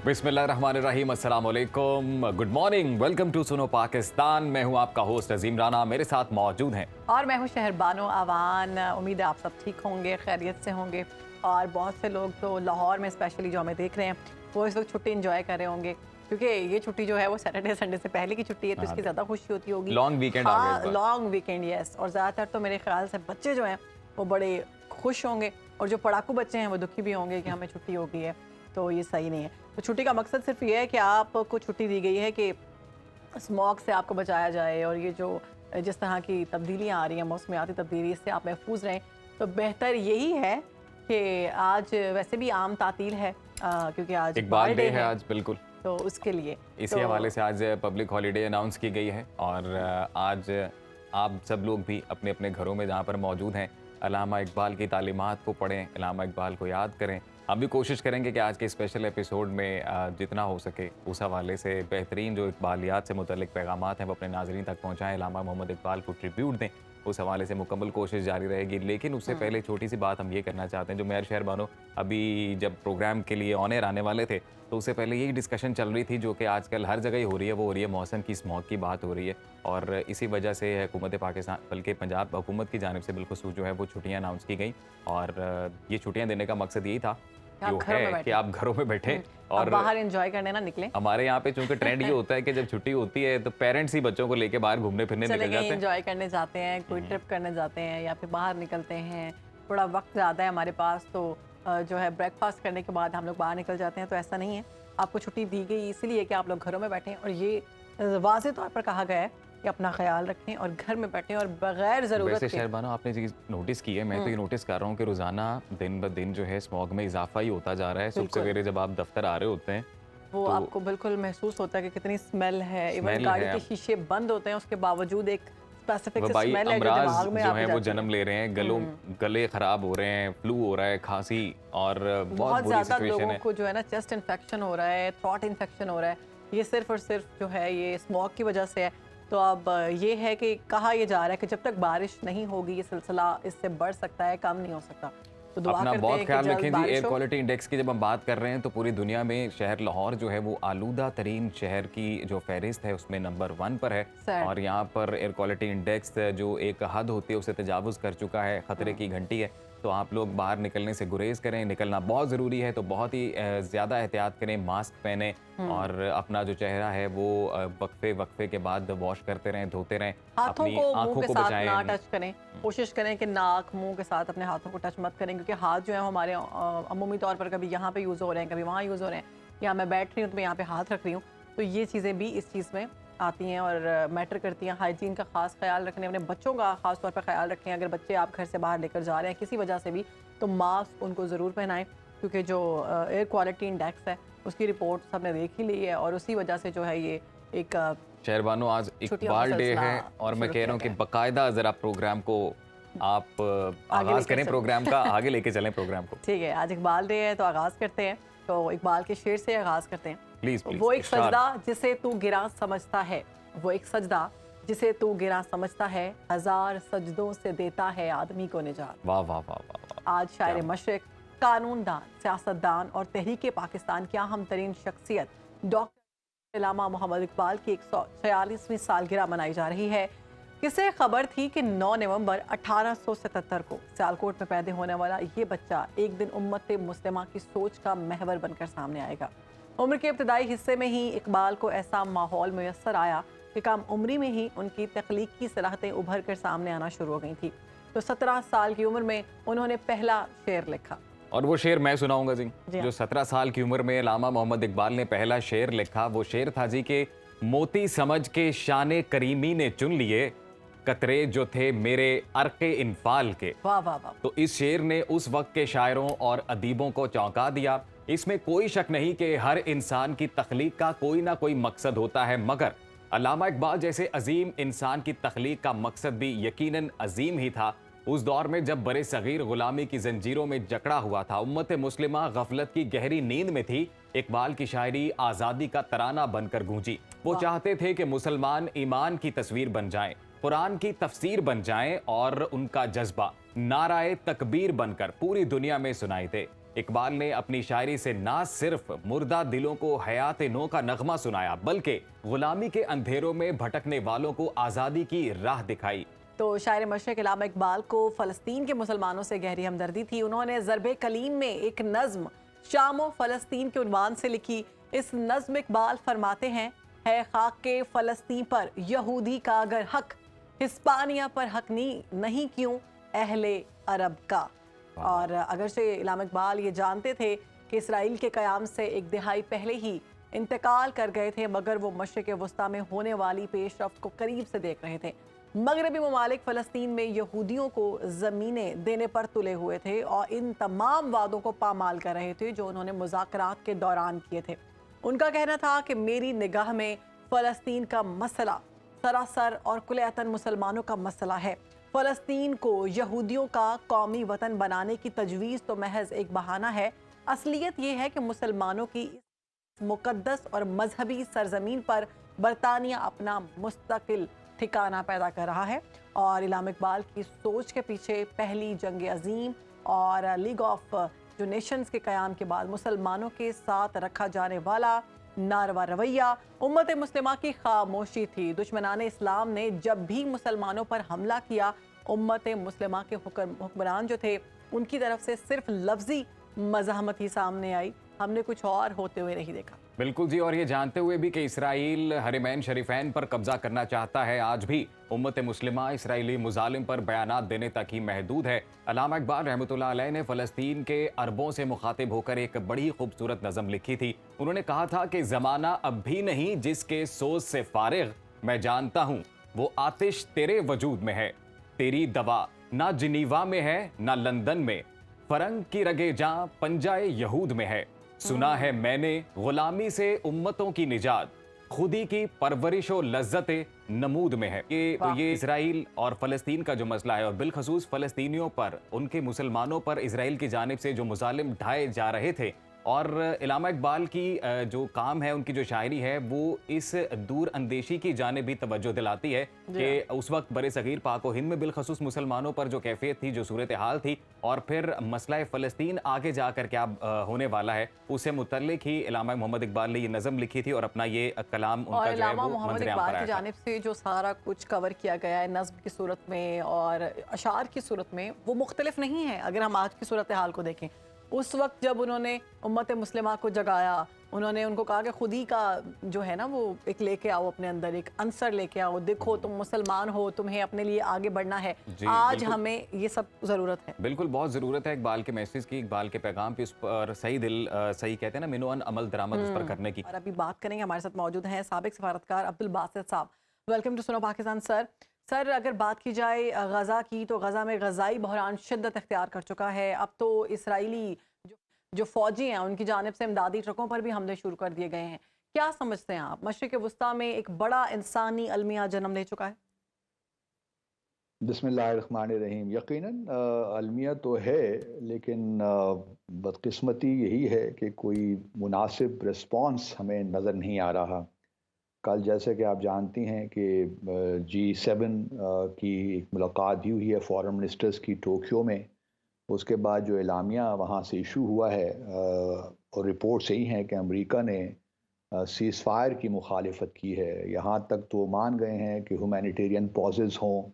बिस्मिल्लाहिर्रहमानिर्रहीम, अस्सलाम वालेकुम, गुड मॉर्निंग, वेलकम टू सुनो पाकिस्तान। मैं हूं आपका होस्ट अजीम राना, मेरे साथ मौजूद हैं और मैं हूं शहरबानो आवान। उम्मीद है आप सब ठीक होंगे, खैरियत से होंगे। और बहुत से लोग तो लाहौर में स्पेशली जो हमें देख रहे हैं वो इस वक्त छुट्टी एंजॉय कर रहे होंगे, क्योंकि ये छुट्टी जो है वो सैटरडे संडे से पहले की छुट्टी है, तो इसकी ज़्यादा खुशी होती होगी। लॉन्ग वीकेंड आ गया इस बार। Long weekend, yes. और ज़्यादातर तो मेरे ख्याल से बच्चे जो हैं वो बड़े खुश होंगे, और जो पढ़ाकू बच्चे हैं वो दुखी भी होंगे कि हमें छुट्टी हो गई है, तो ये सही नहीं है। तो छुट्टी का मकसद सिर्फ ये है कि आपको छुट्टी दी गई है कि स्मॉग से आपको बचाया जाए, और ये जो जिस तरह की तब्दीलियाँ आ रही हैं, मौसमियाती तब्दीली, इससे आप महफूज रहें। तो बेहतर यही है कि आज वैसे भी आम तातील है, क्योंकि आज इकबाल डे है आज, बिल्कुल। तो उसके लिए इसी हवाले से आज पब्लिक हॉलीडे अनाउंस की गई है, और आज आप सब लोग भी अपने अपने घरों में जहाँ पर मौजूद हैं अल्लामा इकबाल की तालीमात को पढ़ें, अल्लामा इकबाल को याद करें। हम भी कोशिश करेंगे कि आज के स्पेशल एपिसोड में जितना हो सके उस हवाले से बेहतरीन जो इकबालियात से मुतल्लिक पैगामात हैं वो अपने नाज़रीन तक पहुँचाएँ, अल्लामा मोहम्मद इकबाल को ट्रिब्यूट दें। उस हवाले से मुकम्मल कोशिश जारी रहेगी। लेकिन उससे पहले छोटी सी बात हम ये करना चाहते हैं, जो मेयर शहरबानो अभी जब प्रोग्राम के लिए ऑन एयर आने वाले थे तो उससे पहले यही डिस्कशन चल रही थी, जो कि आजकल हर जगह ही हो रही है, वो हो रही है मौसम की, स्मॉग की बात हो रही है। और इसी वजह से हुकूमत पाकिस्तान, बल्कि पंजाब हुकूमत की जानिब से बिलखुसूस जो है वो छुट्टियाँ अनाउंस की गई, और ये छुट्टियाँ देने का मकसद यही था जो है कि आप घरों में बैठें और बाहर एंजॉय करने ना निकले। हमारे यहाँ पे चूंकि ट्रेंड ये होता है कि जब छुट्टी होती है तो पेरेंट्स ही बच्चों को लेके बाहर घूमने फिरने निकल जाते हैं, एंजॉय करने जाते हैं, कोई ट्रिप करने जाते हैं, या फिर बाहर निकलते हैं। थोड़ा वक्त ज़्यादा है हमारे पास, तो जो है ब्रेकफास्ट करने के बाद हम लोग बाहर निकल जाते हैं। तो ऐसा नहीं है, आपको छुट्टी दी गई इसलिए कि आप लोग घरों में बैठें, और ये वाज़ेह तौर पर कहा गया है कि अपना ख्याल रखें और घर में बैठें, और बगैर ज़रूरत वैसे शहरबानो आपने चीज़ नोटिस की है, मैं तो ये नोटिस कर रहा हूँ कि रोज़ाना दिन ब दिन जो है स्मॉग में इजाफा ही होता जा रहा है। सुबह सवेरे जब आप दफ्तर आ रहे होते हैं वो तो आपको बिल्कुल महसूस होता है कि कितनी स्मेल है। इवन स्मेल गाड़ी है। के शीशे बंद होते हैं, उसके बावजूद एक स्पेसिफिक वबाई स्मेल है जो अमराज दिमाग में जो आती है वो जाती है। जन्म ले रहे हैं, गले खराब हो रहे हैं, फ्लू हो रहा है, खांसी, और बहुत बुरी ज़्यादा सिचुएशन लोगों है। को जो है ना चेस्ट इन्फेक्शन हो रहा है, थ्रोट इन्फेक्शन हो रहा है। ये सिर्फ और सिर्फ जो है ये स्मॉग की वजह से है। तो अब ये है कि कहा यह जा रहा है कि जब तक बारिश नहीं होगी ये सिलसिला इससे बढ़ सकता है, कम नहीं हो सकता। तो दुआ अपना करते बहुत हैं कि ख्याल जल्द रखें जी। बारिश एयर हो। क्वालिटी इंडेक्स की जब हम बात कर रहे हैं तो पूरी दुनिया में शहर लाहौर जो है वो आलूदा तरीन शहर की जो फहरिस्त है उसमें नंबर 1 पर है, और यहाँ पर एयर क्वालिटी इंडेक्स जो एक हद होती है उसे तजावुज़ कर चुका है, ख़तरे की घंटी है। तो आप लोग बाहर निकलने से गुरेज करें, निकलना बहुत ज़रूरी है तो बहुत ही ज़्यादा एहतियात करें, मास्क पहने, और अपना जो चेहरा है वो वक्फे के बाद वॉश करते रहें, धोते रहें, हाथों अपनी को आंखों मुंह के को साथ ना बचाएं। टच करें। कोशिश करें कि नाक मुंह के साथ अपने हाथों को टच मत करें, क्योंकि हाथ जो है हमारे अमूमी तौर पर कभी यहाँ पे यूज़ हो रहे हैं, कभी वहाँ यूज़ हो रहे हैं, या मैं बैठ रही हूँ तो मैं यहाँ पे हाथ रख रही हूँ। तो ये चीज़ें भी इस चीज़ में आती हैं और मैटर करती हैं। हाइजीन का खास ख्याल रखने, अपने बच्चों का खास तौर पर ख्याल रखें। अगर बच्चे आप घर से बाहर लेकर जा रहे हैं किसी वजह से भी, तो मास्क उनको ज़रूर पहनाएं, क्योंकि जो एयर क्वालिटी इंडेक्स है उसकी रिपोर्ट सबने देख ही ली है, और उसी वजह से जो है ये एक शहरबानो आज इकबाल डे है, और मैं कह रहा हूँ कि बाकायदा ज़रा प्रोग्राम को आप आगाज़ करें, प्रोग्राम का आगे लेके चलें प्रोग्राम को। ठीक है, आज इकबाल डे है तो आगाज़ करते हैं। तो इकबाल के शेर से आगाज़ करते हैं। Please please. वो एक सजदा जिसे तू गिरा समझता है, वो एक सजदा जिसे तू गिरा समझता है, 1000 सजदों से देता है आदमी को निजात। वाह वाह वाह वाह। आज शायर मशरिक, कानूनदान, सियासतदान और तहरीक पाकिस्तान की अहम तरीन शख्सियत डॉक्टर अल्लामा मोहम्मद इकबाल की 146वीं सालगिरह मनाई जा रही है। किसे खबर थी कि 9 नवंबर 1877 को सियालकोट में पैदा होने वाला ये बच्चा एक दिन उम्मत मुस्लिमा की सोच का महवर बनकर सामने आएगा। उम्र के इब्तदाई हिस्से में ही इकबाल को ऐसा माहौल मुयस्सर आया कि कम उम्री में ही उनकी तख्लीकी सलाहतें उभर कर सामने आना शुरू हो गई थी। तो 17 साल की उम्र में उन्होंने पहला शेर लिखा, और वो शेर मैं सुनाऊंगा जी। जो 17 साल की उम्र में अल्लामा मोहम्मद इकबाल ने पहला शेर लिखा, वो शेर था जी के मोती समझ के शाने करीमी ने चुन लिए, कतरे जो थे मेरे अर्के इनफाल के। वाह वाह वाह। तो इस शेर ने उस वक्त के शायरों और अदीबों को चौंका दिया। इसमें कोई शक नहीं कि हर इंसान की तख्लीक का कोई ना कोई मकसद होता है, मगर अल्लामा इकबाल जैसे अजीम इंसान की तख्लीक का मकसद भी यकीनन अजीम ही था। उस दौर में जब बड़े सगीर गुलामी की जंजीरों में जकड़ा हुआ था, उम्मत मुस्लिमा गफलत की गहरी नींद में थी, इकबाल की शायरी आज़ादी का तराना बनकर गूंजी। वो चाहते थे कि मुसलमान ईमान की तस्वीर बन जाएं, कुरान की तफसीर बन जाएं, और उनका जज्बा नाराए तकबीर बनकर पूरी दुनिया में सुनाई दे। اقبال نے اپنی شاعری سے نہ صرف مردہ دلوں کو حیات نو کا نغمہ سنایا بلکہ غلامی کے اندھیروں میں بھٹکنے والوں کو آزادی کی راہ دکھائی۔ تو شاعر مشرق علامہ اقبال کو فلسطین کے مسلمانوں سے گہری ہمدردی تھی۔ انہوں نے ضرب کلیم میں ایک نظم شام و فلسطین کے عنوان سے لکھی۔ اس نظم اقبال فرماتے ہیں، ہے خاک کے فلسطین پر یہودی کا اگر حق، ہسپانیہ پر حق نہیں کیوں اہل عرب کا۔ اور اگرچہ علامہ اقبال یہ جانتے تھے کہ اسرائیل کے قیام سے ایک دہائی پہلے ہی انتقال کر گئے تھے، مگر وہ مشرق وسطیٰ میں ہونے والی پیش رفت کو قریب سے دیکھ رہے تھے۔ مغربی ممالک فلسطین میں یہودیوں کو زمینیں دینے پر تلے ہوئے تھے اور ان تمام وعدوں کو پامال کر رہے تھے جو انہوں نے مذاکرات کے دوران کیے تھے۔ ان کا کہنا تھا کہ میری نگاہ میں فلسطین کا مسئلہ سراسر اور کلیتاً مسلمانوں کا مسئلہ ہے۔ فلسطین کو یہودیوں کا قومی وطن بنانے کی تجویز تو محض ایک بہانہ ہے، اصلیت یہ ہے کہ مسلمانوں کی اس مقدس اور مذہبی سرزمین پر برطانیہ اپنا مستقل ٹھکانہ پیدا کر رہا ہے۔ اور علامہ اقبال کی سوچ کے پیچھے پہلی جنگ عظیم اور لیگ آف جو نیشنز کے قیام کے بعد مسلمانوں کے ساتھ رکھا جانے والا ناروا رویہ، امت مسلمہ کی خاموشی تھی۔ دشمنان اسلام نے جب بھی مسلمانوں پر حملہ کیا، امت مسلمہ کے حکمران جو تھے ان کی طرف سے صرف لفظی مزاحمت ہی سامنے آئی، ہم نے کچھ اور ہوتے ہوئے نہیں دیکھا۔ بالکل جی، اور یہ جانتے ہوئے بھی کہ اسرائیل حرمین شریفین پر قبضہ کرنا چاہتا ہے، آج بھی امت مسلمہ اسرائیلی مظالم پر بیانات دینے تک ہی محدود ہے۔ علامہ اقبال رحمۃ اللہ علیہ نے فلسطین کے عربوں سے مخاطب ہو کر ایک بڑی خوبصورت نظم لکھی تھی۔ انہوں نے کہا تھا کہ زمانہ اب بھی نہیں جس کے سوز سے فارغ، میں جانتا ہوں وہ آتش تیرے وجود میں ہے، تیری دوا نہ جنیوا میں ہے نہ لندن میں، فرنگ کی رگے جاں پنجائے یہود میں ہے، سنا ہے میں نے غلامی سے امتوں کی نجات، خودی کی پرورش و لذت نمود میں ہے۔ یہ اسرائیل اور فلسطین کا جو مسئلہ ہے، اور بالخصوص فلسطینیوں پر، ان کے مسلمانوں پر اسرائیل کی جانب سے جو مظالم ڈھائے جا رہے تھے، اور علامہ اقبال کی جو کام ہے، ان کی جو شاعری ہے، وہ اس دور اندیشی کی جانب بھی توجہ دلاتی ہے کہ اس وقت برِ صغیر پاک و ہند میں بالخصوص مسلمانوں پر جو کیفیت تھی، جو صورتحال تھی، اور پھر مسئلہ فلسطین آگے جا کر کیا ہونے والا ہے، اس سے متعلق ہی علامہ محمد اقبال نے یہ نظم لکھی تھی اور اپنا یہ کلام ان کا جو ہے وہ منظر عام پر آیا تھا۔ کی جانب سے جو سارا کچھ کور کیا گیا ہے نظم کی صورت میں اور اشعار کی صورت میں، وہ مختلف نہیں ہے۔ اگر ہم آج کی صورتحال کو دیکھیں، اس وقت جب انہوں نے امت مسلمہ کو جگایا، انہوں نے ان کو کہا کہ خودی کا جو ہے نا وہ ایک لے کے آؤ، اپنے اندر ایک عنصر لے کے آؤ، دیکھو تم مسلمان ہو، تمہیں اپنے لیے آگے بڑھنا ہے۔ آج ہمیں یہ سب ضرورت ہے، بالکل بہت ضرورت ہے اقبال کے میسیج کی، اقبال کے پیغام پہ، اس پر صحیح دل صحیح کہتے ہیں نا، منوان عمل درآمد اس پر کرنے کی۔ اور ابھی بات کریں گے، ہمارے ساتھ موجود ہیں سابق سفارتکار عبدالباسط صاحب۔ ویلکم ٹو سنو پاکستان سر۔ سر، اگر بات کی جائے غزہ کی، تو غزہ میں غزائی بحران شدت اختیار کر چکا ہے۔ اب تو اسرائیلی جو فوجی ہیں ان کی جانب سے امدادی ٹرکوں پر بھی حملے شروع کر دیے گئے ہیں۔ کیا سمجھتے ہیں آپ، مشرق وسطیٰ میں ایک بڑا انسانی المیہ جنم لے چکا ہے؟ بسم اللہ الرحمن الرحیم۔ یقیناً المیہ تو ہے، لیکن بدقسمتی یہی ہے کہ کوئی مناسب رسپانس ہمیں نظر نہیں آ رہا۔ کل جیسے کہ آپ جانتی ہیں کہ G7 کی ایک ملاقات بھی ہوئی ہے فارن منسٹرز کی ٹوکیو میں۔ اس کے بعد جو اعلامیہ وہاں سے ایشو ہوا ہے، اور رپورٹ یہی ہیں کہ امریکہ نے سیز فائر کی مخالفت کی ہے، یہاں تک تو مان گئے ہیں کہ ہیومینیٹیرین پازز ہوں،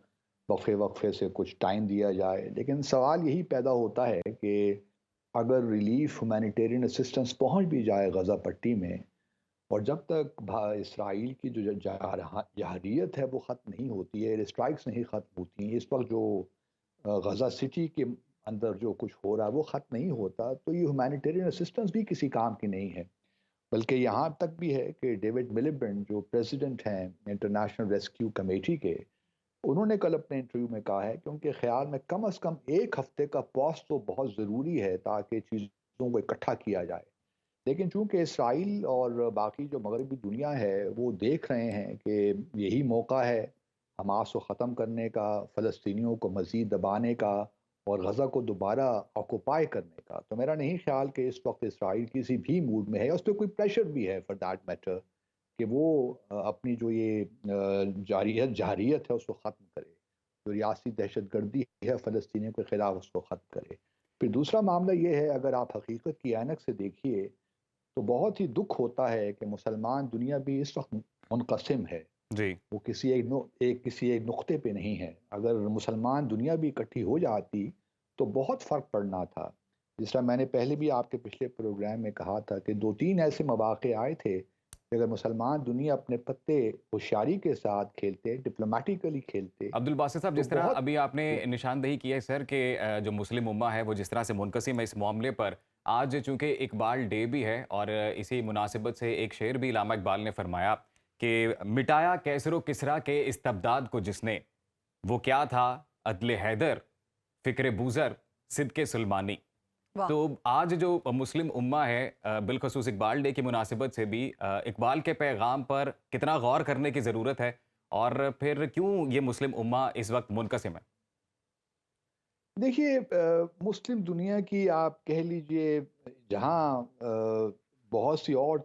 وقفے سے کچھ ٹائم دیا جائے۔ لیکن سوال یہی پیدا ہوتا ہے کہ اگر ریلیف ہیومینیٹیرین اسسٹنس پہنچ بھی جائے غزہ پٹی میں، اور جب تک اسرائیل کی جو جارحیت ہے وہ ختم نہیں ہوتی ہے، ایئر اسٹرائکس نہیں ختم ہوتی ہیں، اس وقت جو غزہ سٹی کے اندر جو کچھ ہو رہا ہے وہ ختم نہیں ہوتا، تو یہ ہیومینیٹیرین اسسٹنس بھی کسی کام کی نہیں ہے۔ بلکہ یہاں تک بھی ہے کہ ڈیوڈ ملیبنٹ جو پریزیڈنٹ ہیں انٹرنیشنل ریسکیو کمیٹی کے، انہوں نے کل اپنے انٹرویو میں کہا ہے کہ ان کے خیال میں کم از کم ایک ہفتے کا پاس تو بہت ضروری ہے تاکہ چیزوں کو اکٹھا کیا جائے۔ لیکن چونکہ اسرائیل اور باقی جو مغربی دنیا ہے وہ دیکھ رہے ہیں کہ یہی موقع ہے حماس کو ختم کرنے کا، فلسطینیوں کو مزید دبانے کا، اور غزہ کو دوبارہ آکوپائی کرنے کا، تو میرا نہیں خیال کہ اس وقت اسرائیل کسی بھی موڈ میں ہے۔ اس پہ کوئی پریشر بھی ہے فار دیٹ میٹر کہ وہ اپنی جو یہ جارحیت ہے اس کو ختم کرے، جو ریاستی دہشت گردی ہے فلسطینیوں کے خلاف اس کو ختم کرے۔ پھر دوسرا معاملہ یہ ہے، اگر آپ حقیقت کی اینک سے دیکھیے تو بہت ہی دکھ ہوتا ہے کہ مسلمان دنیا بھی اس وقت منقسم ہے، جی وہ کسی ایک نقطے پہ نہیں ہے۔ اگر مسلمان دنیا بھی اکٹھی ہو جاتی تو بہت فرق پڑنا تھا۔ جس طرح میں نے پہلے بھی آپ کے پچھلے پروگرام میں کہا تھا کہ 2-3 ایسے مواقع آئے تھے کہ اگر مسلمان دنیا اپنے پتے ہوشیاری کے ساتھ کھیلتے، ڈپلومیٹیکلی کھیلتے عبد الباسط صاحب، تو جس طرح بہت ابھی آپ نے نشاندہی کی ہے سر کہ جو مسلم امہ ہے وہ جس طرح سے منقسم ہے اس معاملے پر، آج چونکہ اقبال ڈے بھی ہے اور اسی مناسبت سے ایک شعر بھی علامہ اقبال نے فرمایا کہ مٹایا کیسر و کسریٰ کے استبداد کو جس نے، وہ کیا تھا عدل حیدر، فکر بوذر، صدق سلمانی۔ واہ! تو آج جو مسلم امہ ہے، بالخصوص اقبال ڈے کی مناسبت سے بھی اقبال کے پیغام پر کتنا غور کرنے کی ضرورت ہے، اور پھر کیوں یہ مسلم امہ اس وقت منقسم ہے؟ دیکھیے مسلم دنیا کی آپ کہہ لیجئے جہاں بہت سی اور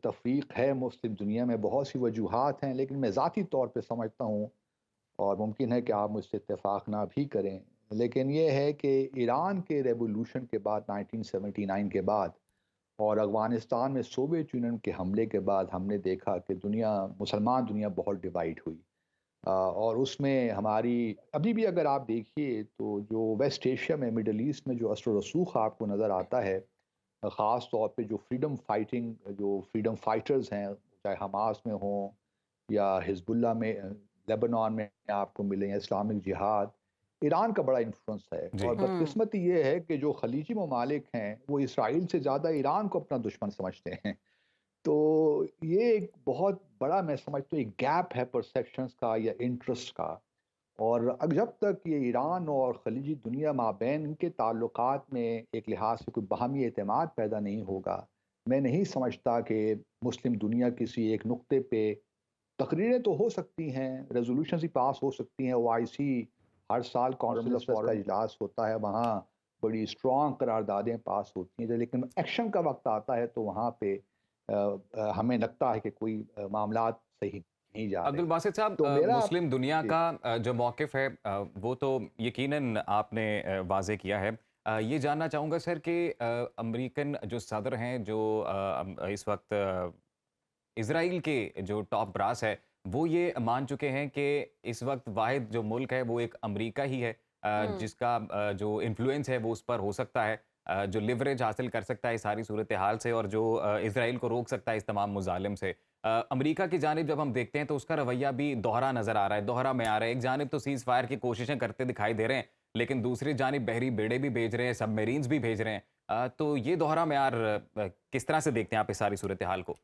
تفریق ہے، مسلم دنیا میں بہت سی وجوہات ہیں، لیکن میں ذاتی طور پہ سمجھتا ہوں، اور ممکن ہے کہ آپ مجھ سے اتفاق نہ بھی کریں، لیکن یہ ہے کہ ایران کے ریولوشن کے بعد 1979 کے بعد اور افغانستان میں سوویت یونین کے حملے کے بعد ہم نے دیکھا کہ مسلمان دنیا بہت ڈیوائڈ ہوئی، اور اس میں ہماری ابھی بھی اگر آپ دیکھیے تو جو ویسٹ ایشیا میں، مڈل ایسٹ میں جو اثر و رسوخ آپ کو نظر آتا ہے، خاص طور پہ جو فریڈم فائٹرز ہیں، چاہے حماس میں ہوں یا حزب اللہ میں، لیبنان میں آپ کو ملیں، یا اسلامک جہاد، ایران کا بڑا انفلوئنس ہے۔ جی اور ہوں، بدقسمتی یہ ہے کہ جو خلیجی ممالک ہیں وہ اسرائیل سے زیادہ ایران کو اپنا دشمن سمجھتے ہیں۔ تو یہ ایک بہت بڑا، میں سمجھتا ہوں، ایک گیپ ہے پرسیپشنز کا یا انٹرسٹ کا، اور جب تک یہ ایران اور خلیجی دنیا مابین ان کے تعلقات میں ایک لحاظ سے کوئی باہمی اعتماد پیدا نہیں ہوگا، میں نہیں سمجھتا کہ مسلم دنیا کسی ایک نقطے پہ، تقریریں تو ہو سکتی ہیں، ریزولوشنز ہی پاس ہو سکتی ہیں، OIC ہر سال کونسل آف کا اجلاس ہوتا ہے، وہاں بڑی اسٹرانگ قراردادیں پاس ہوتی ہیں، لیکن ایکشن کا وقت آتا ہے تو وہاں پہ ہمیں لگتا ہے کہ کوئی معاملات صحیح نہیں جا عبد رہے۔ الباسط صاحب، تو میرا مسلم دنیا جی کا جو موقف ہے وہ تو یقیناً آپ نے واضح کیا ہے۔ یہ جاننا چاہوں گا سر کہ امریکن جو صدر ہیں، جو اس وقت اسرائیل کے جو ٹاپ براس ہے، وہ یہ مان چکے ہیں کہ اس وقت واحد جو ملک ہے وہ ایک امریکہ ہی ہے، ہوں، جس کا جو انفلوئنس ہے وہ اس پر ہو سکتا ہے، جو لیوریج حاصل کر سکتا ہے ساری صورتحال سے، اور جو اسرائیل کو روک سکتا ہے اس تمام مظالم سے۔ امریکہ کی جانب جب ہم دیکھتے ہیں تو اس کا رویہ بھی دوہرا نظر آ رہا ہے، دوہرا معیار ہے۔ ایک جانب تو سیز فائر کی کوششیں کرتے دکھائی دے رہے ہیں، لیکن دوسری جانب بحری بیڑے بھی بھیج رہے ہیں، سب میرینز بھی بھیج رہے ہیں۔ تو یہ دوہرا معیار کس طرح سے دیکھتے ہیں آپ اس ساری صورتحال کو؟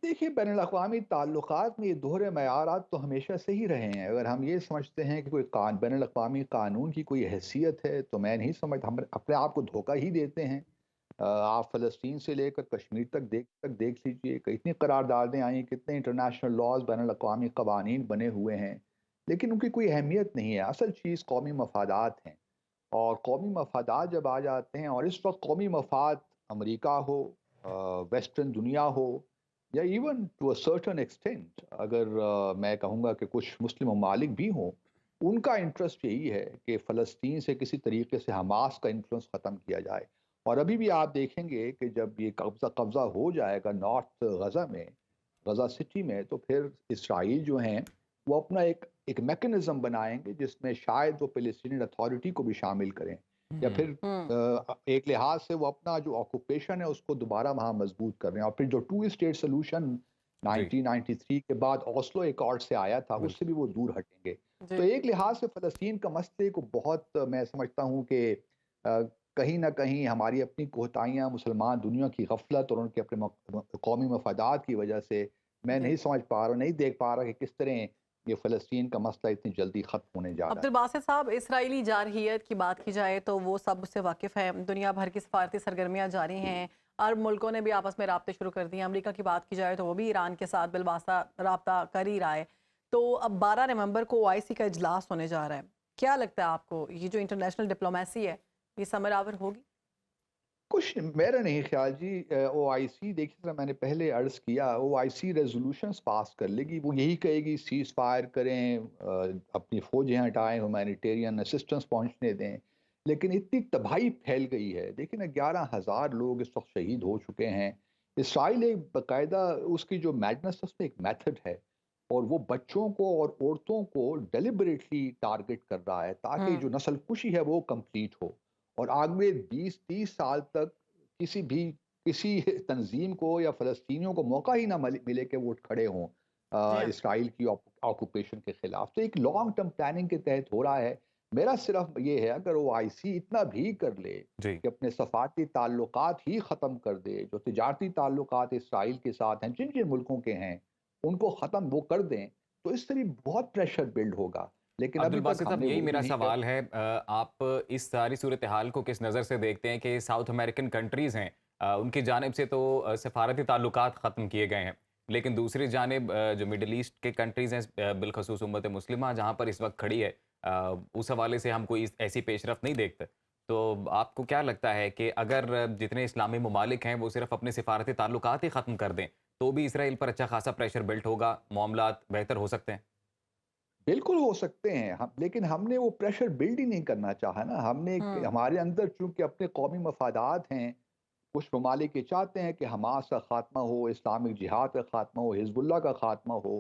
دیکھیے، بین الاقوامی تعلقات میں یہ دوہرے معیارات تو ہمیشہ سے ہی رہے ہیں۔ اگر ہم یہ سمجھتے ہیں کہ کوئی بین الاقوامی قانون کی کوئی حیثیت ہے تو میں نہیں سمجھتا، ہم اپنے آپ کو دھوکہ ہی دیتے ہیں۔ آپ فلسطین سے لے کر کشمیر تک دیکھ لیجئے، کتنی قراردادیں آئیں، کتنے انٹرنیشنل لاز، بین الاقوامی قوانین بنے ہوئے ہیں، لیکن ان کی کوئی اہمیت نہیں ہے۔ اصل چیز قومی مفادات ہیں، اور قومی مفادات جب آ جاتے ہیں، اور اس وقت قومی مفاد امریکہ ہو، ویسٹرن دنیا ہو، یا even to a certain extent, اگر میں کہوں گا کہ کچھ مسلم ممالک بھی ہوں، ان کا انٹرسٹ یہی ہے کہ فلسطین سے کسی طریقے سے حماس کا انفلوئنس ختم کیا جائے۔ اور ابھی بھی آپ دیکھیں گے کہ جب یہ قبضہ ہو جائے گا نارتھ غزہ میں، غزہ سٹی میں، تو پھر اسرائیل جو ہیں وہ اپنا ایک میکنزم بنائیں گے جس میں شاید وہ فلسطینی اتھارٹی کو بھی شامل کریں، یا پھر ہوں، ایک لحاظ سے وہ اپنا جو آکوپیشن ہے اس کو دوبارہ وہاں مضبوط کر رہے ہیں۔ اور پھر جو 2 اسٹیٹ سولوشن جی 1993 کے بعد اوسلو ایکارڈ سے آیا تھا، اس سے بالکل۔ بھی وہ دور ہٹیں گے۔ تو جی۔ ایک لحاظ سے فلسطین کا مسئلے کو بہت، میں سمجھتا ہوں کہ کہیں نہ کہیں ہماری اپنی کوتاہیاں، مسلمان دنیا کی غفلت اور ان کے اپنے قومی مفادات کی وجہ سے میں جی نہیں سمجھ پا رہا، نہیں دیکھ پا رہا کہ کس طرح یہ فلسطین کا مسئلہ اتنی جلدی ختم ہونے جا رہا عبد ہے۔ الباسط صاحب، اسرائیلی جارحیت کی بات کی جائے تو وہ سب اس سے واقف ہیں، دنیا بھر کی سفارتی سرگرمیاں جاری ہیں، عرب ملکوں نے بھی آپس میں رابطے شروع کر دیے ہیں۔ امریکہ کی بات کی جائے تو وہ بھی ایران کے ساتھ بالواسطہ رابطہ کر ہی رہا ہے۔ تو اب 12 نومبر کو OIC کا اجلاس ہونے جا رہا ہے، کیا لگتا ہے آپ کو یہ جو انٹرنیشنل ڈپلومیسی ہے یہ ثمر آور ہوگی؟ کچھ میرا نہیں خیال جی۔ OIC دیکھیے، طرح میں نے پہلے عرض کیا، OIC ریزولوشنز پاس کر لے گی، وہ یہی کہے گی سیز فائر کریں، اپنی فوجیں ہٹائیں، ہیومینیٹیرین اسسٹنس پہنچنے دیں، लेकिन इतनी तबाही फैल गई है। देखिए ना, 11,000 लोग इस वक्त शहीद हो चुके हैं। इसराइल एक बाकायदा, उसकी जो मैडनेस है उसमें एक मेथड है, और वो बच्चों को और औरतों को डेलिबरेटली टारगेट कर रहा है ताकि जो नस्ल कुशी है वो कंप्लीट हो, और आगे 20-30 साल तक किसी तंजीम को या फ़लस्तीनियों को मौका ही ना मिले कि वो उठ खड़े हों जी हाँ। इसराइल की ऑक्यूपेशन के खिलाफ। तो एक लॉन्ग टर्म प्लानिंग के तहत हो रहा है। मेरा सिर्फ ये है, अगर OIC इतना भी कर ले जी। कि अपने सफारती ताल्लुकात ही ख़त्म कर दे, जो तिजारती ताल्लुकात इसराइल के साथ हैं, जिन जिन मुल्कों के हैं, उनको ख़त्म वो कर दें, तो इस तरह बहुत प्रेशर बिल्ड होगा। लेकिन अब्दुल अभी तक बासित साहब, हमने यही वो भी मेरा नहीं किया। सवाल है। आप इस सारी सूरत हाल को किस नज़र से देखते हैं कि साउथ अमेरिकन कंट्रीज़ हैं, उनकी जानिब से तो सफारती ताल्लुकात ख़त्म किए गए हैं, लेकिन दूसरी जानिब जो मिडल ईस्ट के कंट्रीज़ हैं, बिलखसूस उम्मत मुस्लिमा जहाँ पर इस वक्त खड़ी है, उस हवाले से हम कोई ऐसी पेशरफ नहीं देखते। तो आपको क्या लगता है कि अगर जितने इस्लामी ममालिक हैं वो सिर्फ अपने सिफारती ताल्लुकात ही ख़त्म कर दें, तो भी इसराइल पर अच्छा खासा प्रेशर बिल्ट होगा, मामलात बेहतर हो सकते हैं? बिल्कुल हो सकते हैं हम, लेकिन हमने वो प्रेशर बिल्ड ही नहीं करना चाहा ना। हम्म। हमारे अंदर चूंकि अपने कौमी मफादात हैं, कुछ ममालिक ये चाहते हैं कि हमास का खात्मा हो, इस्लामिक जिहाद का खात्मा हो, हिजबुल्लाह का खात्मा हो,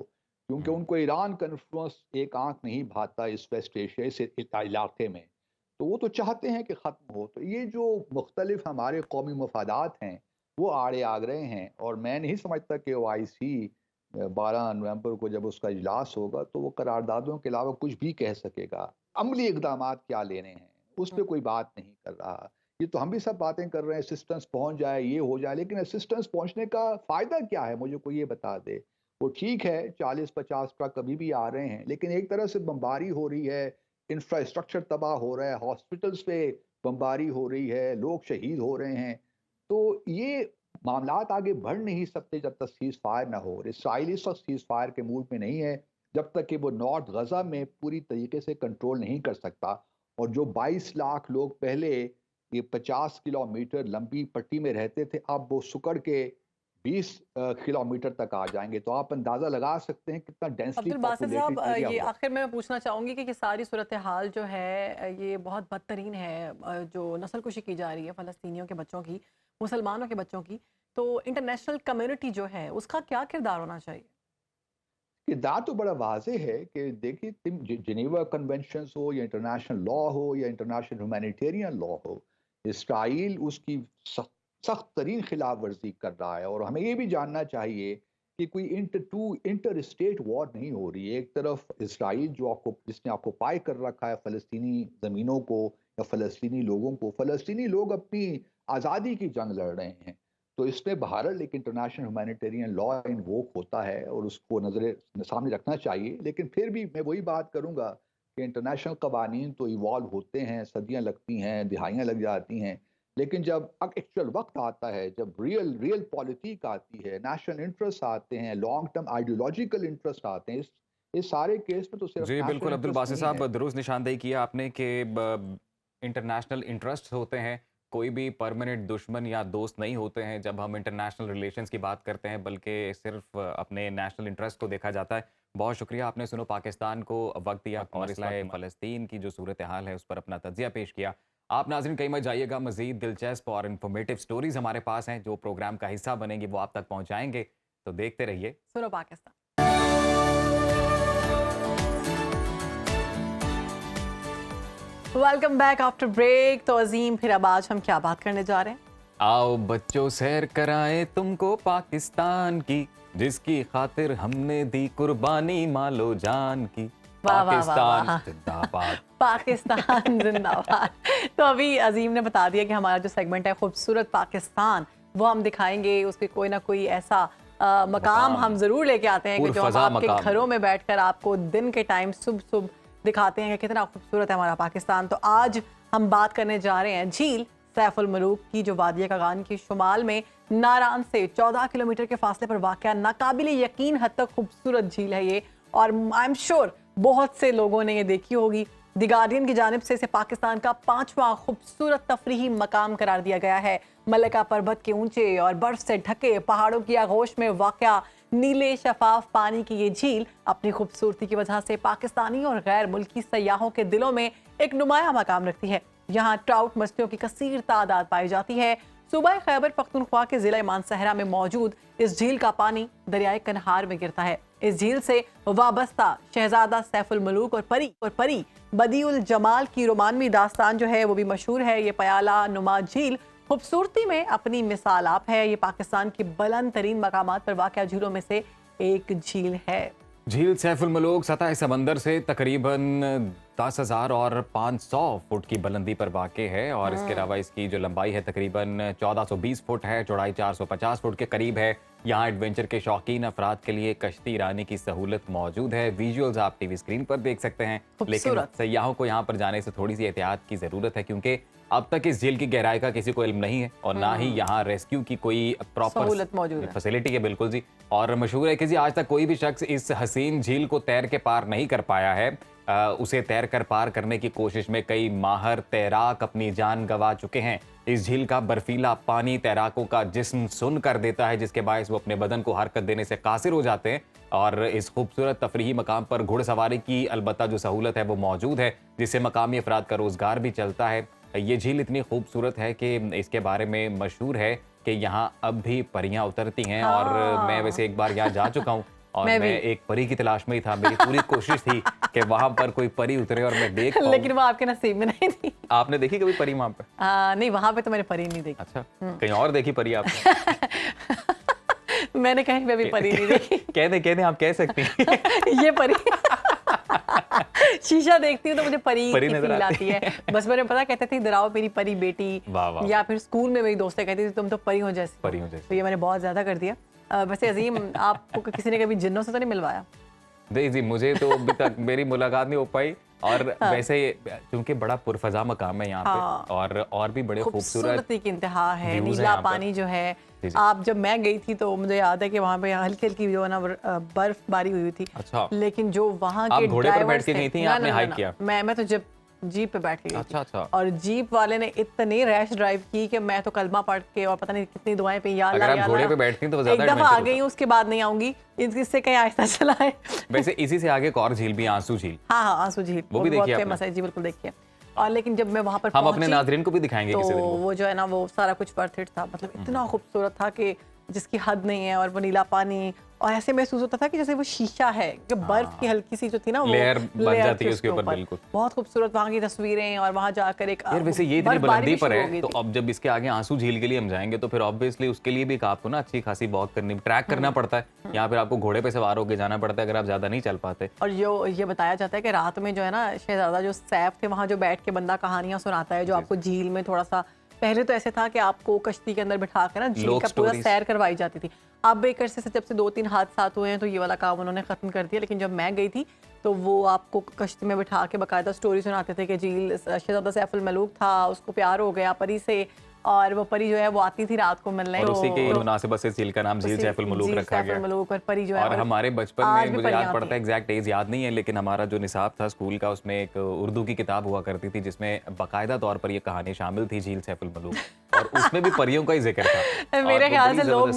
क्योंकि हुँ। उनको ईरान का इन्फ्लुएंस एक आंख नहीं भाता इस वेस्ट एशिया इस इलाके में। तो वो तो चाहते हैं कि ख़त्म हो। तो ये जो मुख्तलिफ हमारे कौमी मफादात हैं, वो आड़े आ रहे हैं, और मैं नहीं समझता कि OIC 12 नवंबर को जब उसका इजलास होगा तो वो करारदादों के अलावा कुछ भी कह सकेगा। अमली इकदामात क्या लेने हैं, उस पे कोई बात नहीं कर रहा। ये तो हम भी सब बातें कर रहे हैं, असिस्टेंस पहुंच जाए, ये हो जाए, लेकिन असिस्टेंस पहुंचने का फ़ायदा क्या है, मुझे कोई ये बता दे। वो ठीक है, 40-50 ट्रक कभी भी आ रहे हैं, लेकिन एक तरह से बमबारी हो रही है, इंफ्रास्ट्रक्चर तबाह हो रहा है, हॉस्पिटल्स पे बमबारी हो रही है, लोग शहीद हो रहे हैं। तो ये मामलात आगे बढ़ नहीं सकते जब तक सीज़ फायर ना हो, और इसराइल इस वक्त सीज़ फायर के मूड में नहीं है, जब तक कि वो नॉर्थ गज़ा में पूरी तरीके से कंट्रोल नहीं कर सकता। और जो 22 लाख लोग पहले ये 50 किलोमीटर लंबी पट्टी में रहते थे, अब वो सिकुड़ के 20 किलोमीटर तक आ जाएंगे। तो आप अंदाज़ा लगा सकते हैं कितना डेंसली अब्दुल बासित साहब, पॉपुलेटेड एरिया ये हुआ। आखिर में मैं पूछना चाहूँगी कि सारी सूरत हाल जो है ये बहुत बदतरीन है, जो नस्ल कुशी की जा रही है फ़लस्तीनियों के बच्चों की, मुसलमानों के बच्चों की, तो इंटरनेशनल कम्युनिटी जो है उसका क्या किरदार होना चाहिए? किरदार तो बड़ा वाज़ेह है कि देखिए, तुम जिनेवा कन्वेंशंस हो या इंटरनेशनल लॉ हो या इंटरनेशनल ह्यूमैनिटेरियन लॉ हो, इसराइल उसकी सख्त सख्त तरीन खिलाफ वर्जी कर रहा है। और हमें ये भी जानना चाहिए कि कोई इंटर स्टेट वॉर नहीं हो रही है। एक तरफ इसराइल जिसने ऑक्युपाई कर रखा है फ़लस्तीनी ज़मीनों को या फ़लस्तीनी लोगों को, फ़लस्तीनी लोग अपनी आज़ादी की जंग लड़ रहे हैं। तो इसमें बहरहाल एक इंटरनेशनल ह्यूमैनिटेरियन लॉ इन्वोक होता है, और उसको नज़र सामने रखना चाहिए। लेकिन फिर भी मैं वही बात करूँगा कि इंटरनेशनल कवानीन तो इवॉल्व होते हैं, सदियाँ लगती हैं, दिहाइयाँ लग जाती हैं। लेकिन जब अब एक्चुअल वक्त आता है, जब रियल रियल पॉलिटिक आती है, नेशनल इंटरेस्ट आते हैं, लॉन्ग टर्म आइडियोलॉजिकल इंटरेस्ट आते हैं, इस सारे केस में तो सिर्फ जी, नेशनल बिल्कुल अब्दुल इंटरेस्ट बासित नहीं साहब, है। दुरुस्त निशानदेही किया आपने कि इंटरनेशनल इंटरेस्ट होते हैं, कोई भी परमानेंट दुश्मन या दोस्त नहीं होते हैं जब हम इंटरनेशनल रिलेशंस की बात करते हैं, बल्कि सिर्फ अपने नेशनल इंटरेस्ट को देखा जाता है। बहुत शुक्रिया, आपने सुनो पाकिस्तान को वक्त दिया और मसला फ़लस्तीन की जो सूरत हाल है उस पर अपना तज्ज़िया पेश किया। आप नाज़रीन कहीं मत जाइएगा, मज़ीद दिलचस्प और इन्फॉर्मेटिव स्टोरीज़ हमारे पास हैं जो प्रोग्राम का हिस्सा बनेंगी, वो आप तक पहुँचाएँगे, तो देखते रहिए। सुनो Pakistan. Welcome back after break. तो अजीम, फिर अब आज हम क्या बात करने जा रहे हैं? आओ बच्चों सैर कराएं तुमको पाकिस्तान की, जिसकी खातिर हमने दी कुर्बानी मालो जान की। वाह वाह वाह पाकिस्तान वाह। जिंदाबाद। पाकिस्तान जिंदाबाद। तो अभी अजीम ने बता दिया कि हमारा जो सेगमेंट है खूबसूरत पाकिस्तान, वो हम दिखाएंगे। उसके कोई ना कोई ऐसा मकाम हम जरूर लेके आते हैं कि जो हम पुरफज़ा आपके मकाम। घरों में बैठकर आपको दिन के टाइम सुबह सुबह दिखाते हैं कि कितना खूबसूरत है हमारा पाकिस्तान। तो आज हम बात करने जा रहे हैं झील सैफुल मलूक की, जो वादिया कागान की शुमाल में नारान से 14 किलोमीटर के फासले पर वाक़या नाकाबिले यकीन हद तक खूबसूरत झील है ये। और आई एम श्योर बहुत से लोगों ने ये देखी होगी। द गार्डियन की जानिब से इसे पाकिस्तान का 5वां खूबसूरत तफरीही मकाम करार दिया गया है। मल्लिका पर्वत के ऊंचे और बर्फ से ढके पहाड़ों की आगोश में वाक़या नीले शफाफ पानी की ये झील अपनी खूबसूरती की वजह से पाकिस्तानी और गैर मुल्की सयाहों के दिलों में एक नुमाया मकाम रखती है। यहाँ ट्राउट मछलियों की कसीर तादाद पाई जाती है। सूबाई खैबर पख्तूनख्वा के जिला मानसहरा में मौजूद इस झील का पानी दरियाए कन्हार में गिरता है। इस झील से वाबस्ता शहजादा सैफुल मलूक और परी बदीउल जमाल की रोमानवी दास्तान जो है वो भी मशहूर है। ये प्याला नुमा झील खूबसूरती में अपनी मिसाल आप है। ये पाकिस्तान की बुलंद तरीन मकामात पर वाक़या झीलों में से एक झील है। झील सैफुल मलूक सतह समंदर से तकरीबन 10,500 फुट की बुलंदी पर वाक़े है और इसके अलावा इसकी जो लंबाई है तकरीबन 1420 फुट है, चौड़ाई 450 फुट के करीब है। यहाँ एडवेंचर के शौकीन अफराद के लिए कश्ती रानी की सहूलत मौजूद है। विजुअल्स आप टीवी स्क्रीन पर देख सकते हैं, लेकिन सयाहों को यहाँ पर जाने से थोड़ी सी एहतियात की ज़रूरत है क्योंकि अब तक इस झील की गहराई का किसी को इल्म नहीं है और ना ही यहाँ रेस्क्यू की कोई प्रॉपर फैसिलिटी है। बिल्कुल जी। और मशहूर है कि जी आज तक कोई भी शख्स इस हसीन झील को तैर के पार नहीं कर पाया है। उसे तैर कर पार करने की कोशिश में कई माहिर तैराक अपनी जान गंवा चुके हैं। इस झील का बर्फीला पानी तैराकों का जिस्म सुन कर देता है, जिसके बायस वो अपने बदन को हरकत देने से कासिर हो जाते हैं। और इस खूबसूरत तफरीही मकाम पर घुड़सवारी की अलबत्ता जो सहूलत है वो मौजूद है, जिससे मकामी अफराद का रोजगार भी चलता है। ये झील इतनी खूबसूरत है कि इसके बारे में मशहूर है कि यहाँ अब भी परियां उतरती हैं। और मैं वैसे एक बार यहाँ जा चुका हूँ और मैं एक परी की तलाश में ही था। मेरी पूरी कोशिश थी कि वहां पर कोई परी उतरे और मैं देख पाऊं। लेकिन वो आपके नसीब में नहीं थी। आपने देखी कभी परी वहां पे? नहीं, वहां पे तो मैंने परी नहीं देखी। अच्छा, कहीं और देखी परी आपने? मैंने कहीं पे भी परी नहीं देखी। कह दे आप कह सकती हैं। ये परी शीशा देखती हूँ तो मुझे परी की फील आती है। बस मैंने पता कहते थे डराओ मेरी परी बेटी, या फिर स्कूल में मेरी दोस्तें कहती थी तुम तो परी हो जैसी। तो ये मैंने बहुत ज्यादा कर दिया। वैसे अजीम, आपको किसी ने कभी जिन्नों से तो नहीं मिलवाया? नहीं जी, मुझे तो अभी तक मेरी मुलाकात नहीं हो पाई। और वैसे क्योंकि बड़ा पुरफजा मकाम है यहाँ पे और भी बड़े खूबसूरत की इंतहा है। नीला पानी जो है, आप जब मैं गई थी तो मुझे याद है कि वहाँ पे हल्की हल्की जो है ना बर्फबारी हुई थी। अच्छा। लेकिन जो वहाँ के घोड़े पर बैठ के गई थी, आपने हाइक किया? मैं तो जब जीप पे बैठ गई। अच्छा। और जीप वाले ने इतनी रैश ड्राइव की कि मैं तो कलमा पढ़ के और पता नहीं कितनी दुआएं पे या अल्लाह अगर घोड़े पे बैठती तो एक दफा आ गई हूँ, उसके बाद नहीं आऊंगी। इससे कहीं आहिस्ता चला है। वैसे इसी से आगे एक और झील भी, आंसू झील। हाँ, आंसू झील वो भी देखिए फेमस है जी, बिल्कुल देखिए। और लेकिन जब मैं वहाँ पर हम अपने नाज़रीन को भी दिखाएंगे तो किसी दिन वो जो है ना वो सारा कुछ वर्थ इट था। मतलब इतना खूबसूरत था कि जिसकी हद नहीं है। और वो नीला पानी, और ऐसे महसूस होता था कि जैसे वो शीशा है, जो बर्फ की हल्की सी जो थी ना वो लेयर बन जाती है उसके ऊपर। बिल्कुल बहुत खूबसूरत वहाँ की तस्वीरें। और वहाँ जाकर एक यार वैसे ये इतनी बुलंदी पर है तो अब जब इसके आगे आंसू झील के लिए हम जाएंगे तो फिर ऑब्वियसली उसके लिए भी आपको ना अच्छी खासी वॉक करनी, ट्रैक करना पड़ता है। यहाँ पे आपको घोड़े पे सवार होकर जाना पड़ता है अगर आप ज्यादा नहीं चल पाते। और ये बताया जाता है कि रात में जो है ना शहजादा जो सैफ थे वहाँ जो बैठ के बंदा कहानियां सुनाता है, जो आपको झील में थोड़ा सा, पहले तो ऐसे था कि आपको कश्ती के अंदर बिठा कर ना झील का पूरा सैर करवाई जाती थी। अब एक अरसे से जब से 2-3 हादसात हुए हैं तो ये वाला काम उन्होंने खत्म कर दिया। लेकिन जब मैं गई थी तो वो आपको कश्ती में बिठा के बाकायदा स्टोरी सुनाते थे कि झील शहजादा सैफुल मलूक था, उसको प्यार हो गया परी से, और वो परी जो है वो आती थी रात को मिलने। और उसी की मुनासिबत से झील का नाम झील सैफुल मलूक रखा गया। और परी जो है, और हमारे बचपन में मुझे याद पड़ता है, एग्जैक्ट एज याद नहीं है, लेकिन हमारा जो निसाब था स्कूल का उसमें एक उर्दू की किताब हुआ करती थी जिसमें बाकायदा तौर पर ये कहानी शामिल थी, झील सैफुल मलूक, और उसमें भी परियों का ही जिक्र था। मेरे ख्याल से लोग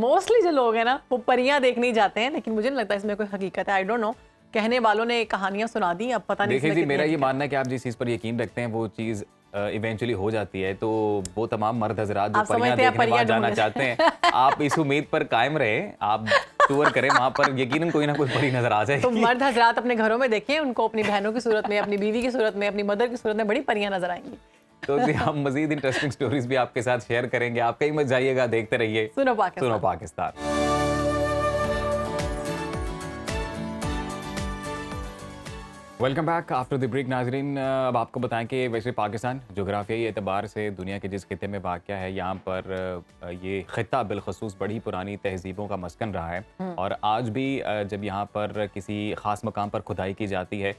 मोस्टली जो लोग हैं ना वो परियां देखने जाते हैं, लेकिन मुझे नहीं लगता इसमें कोई हकीकत है। आई डोंट नो, कहने वालों ने कहानियां सुना दी, अब पता नहीं। देखिए जी, मेरा ये मानना है कि आप जिस चीज पर यकीन रखते हैं वो चीज इवेंचुअली हो जाती है। तो वो तमाम मर्द हजरात जो परियां देखने वहां जाना चाहते हैं, आप इस उम्मीद पर कायम रहे, आप टूर करें, वहां पर यकीनन कोई ना कोई परी नजर आ जाए। तो मर्द हजरात अपने घरों में देखें, उनको अपनी बहनों की सूरत में, अपनी बीवी की सूरत में, अपनी मदर की सूरत में बड़ी परियां नजर आएंगी। तो जी हम मजीद इंटरेस्टिंग स्टोरीज भी आपके साथ शेयर करेंगे। आप कहीं मत जाइएगा, देखते रहिए सुनो Pakistan. Welcome back after the break नाजरीन। अब आपको बताएं कि वैसे पाकिस्तान जोग्राफियाई एतबार से दुनिया के जिस खिते में वाक़या है, यहाँ पर ये खिता बिलखसूस बड़ी पुरानी तहजीबों का मस्कन रहा है। और आज भी जब यहाँ पर किसी ख़ास मकाम पर खुदाई की जाती है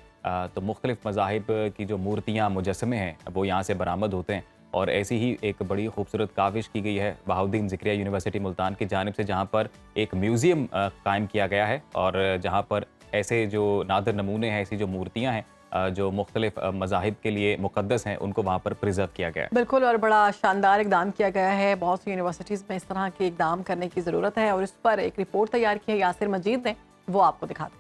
तो मुख्तलिफ़ मज़ाहिब की जो मूर्तियाँ मुजस्समे हैं वो यहाँ से बरामद होते हैं। और ऐसी ही एक बड़ी खूबसूरत काविश की गई है बहाउद्दीन ज़िक्रिया यूनिवर्सिटी मुल्तान की जानिब से, जहाँ पर एक म्यूज़ियम कायम किया गया है और जहाँ पर ऐसे जो नादर नमूने हैं, ऐसी जो मूर्तियां हैं जो मुख्तलिफ मज़ाहिब के लिए मुक़द्दस हैं, उनको वहाँ पर प्रिजर्व किया गया है। बिल्कुल, और बड़ा शानदार इक़दाम किया गया है। बहुत सी यूनिवर्सिटीज़ में इस तरह के इक़दाम करने की ज़रूरत है और इस पर एक रिपोर्ट तैयार की है यासिर मजीद ने, वो आपको दिखाते हैं।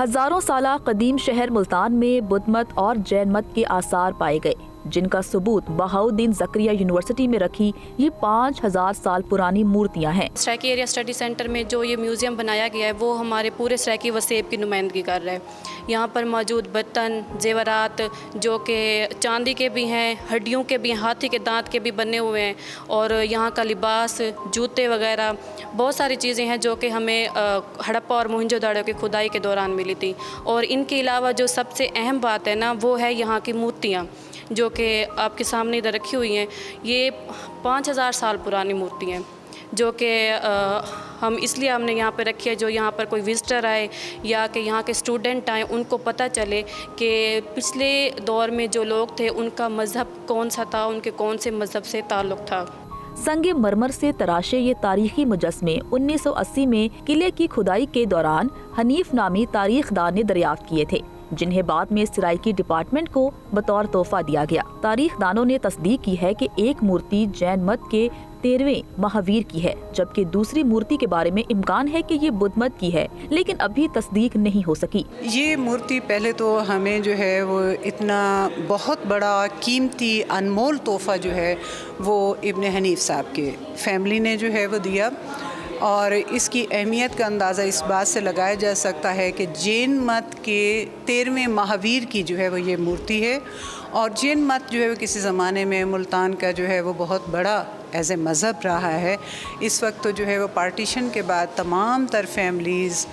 हजारों साल कदीम शहर मुल्तान में बुद्ध मत और जैन मत के आसार पाए गए, जिनका सबूत बहाउद्दीन ज़करिया यूनिवर्सिटी में रखी ये 5000 साल पुरानी मूर्तियां हैं। सराइकी एरिया स्टडी सेंटर में जो ये म्यूज़ियम बनाया गया है वो हमारे पूरे सराइकी वसेब की नुमाइंदगी कर रहा है। यहाँ पर मौजूद बर्तन, जेवरात जो कि चांदी के भी हैं, हड्डियों के भी हैं, हाथी के दांत के भी बने हुए हैं, और यहाँ का लिबास, जूते वगैरह बहुत सारी चीज़ें हैं जो कि हमें हड़प्पा और मोहनजोदड़ो की खुदाई के दौरान मिली थी। और इनके अलावा जो सबसे अहम बात है ना, वो है यहाँ की मूर्तियाँ जो कि आपके सामने इधर रखी हुई हैं। ये 5000 साल पुरानी मूर्ति हैं जो कि हम इसलिए हमने यहाँ पे रखी है, जो यहाँ पर कोई विजिटर आए या कि यहाँ के स्टूडेंट आए उनको पता चले कि पिछले दौर में जो लोग थे उनका मज़हब कौन सा था, उनके कौन से मज़हब से ताल्लुक़ था। संगे मरमर से तराशे ये तारीखी मुजस्मे 1980 में किले की खुदाई के दौरान हनीफ नामी तारीखदान ने दरियाफ्त किए थे, जिन्हें बाद में सराइकी डिपार्टमेंट को बतौर तोहफा दिया गया। तारीखदानों ने तस्दीक की है कि एक मूर्ति जैन मत के 13वें महावीर की है, जबकि दूसरी मूर्ति के बारे में इम्कान है कि ये बुद्ध मत की है, लेकिन अभी तस्दीक नहीं हो सकी। ये मूर्ति पहले तो हमें जो है वो इतना बहुत बड़ा कीमती अनमोल तोहफा जो है वो इब्न हनीफ साहब के फैमिली ने जो है वो दिया, और इसकी अहमियत का अंदाज़ा इस बात से लगाया जा सकता है कि जैन मत के 13वें महावीर की जो है वो ये मूर्ति है। और जैन मत जो है वो किसी ज़माने में मुल्तान का जो है वो बहुत बड़ा एज ए मज़हब रहा है। इस वक्त तो जो है वो पार्टीशन के बाद तमाम तर फैमिलीज़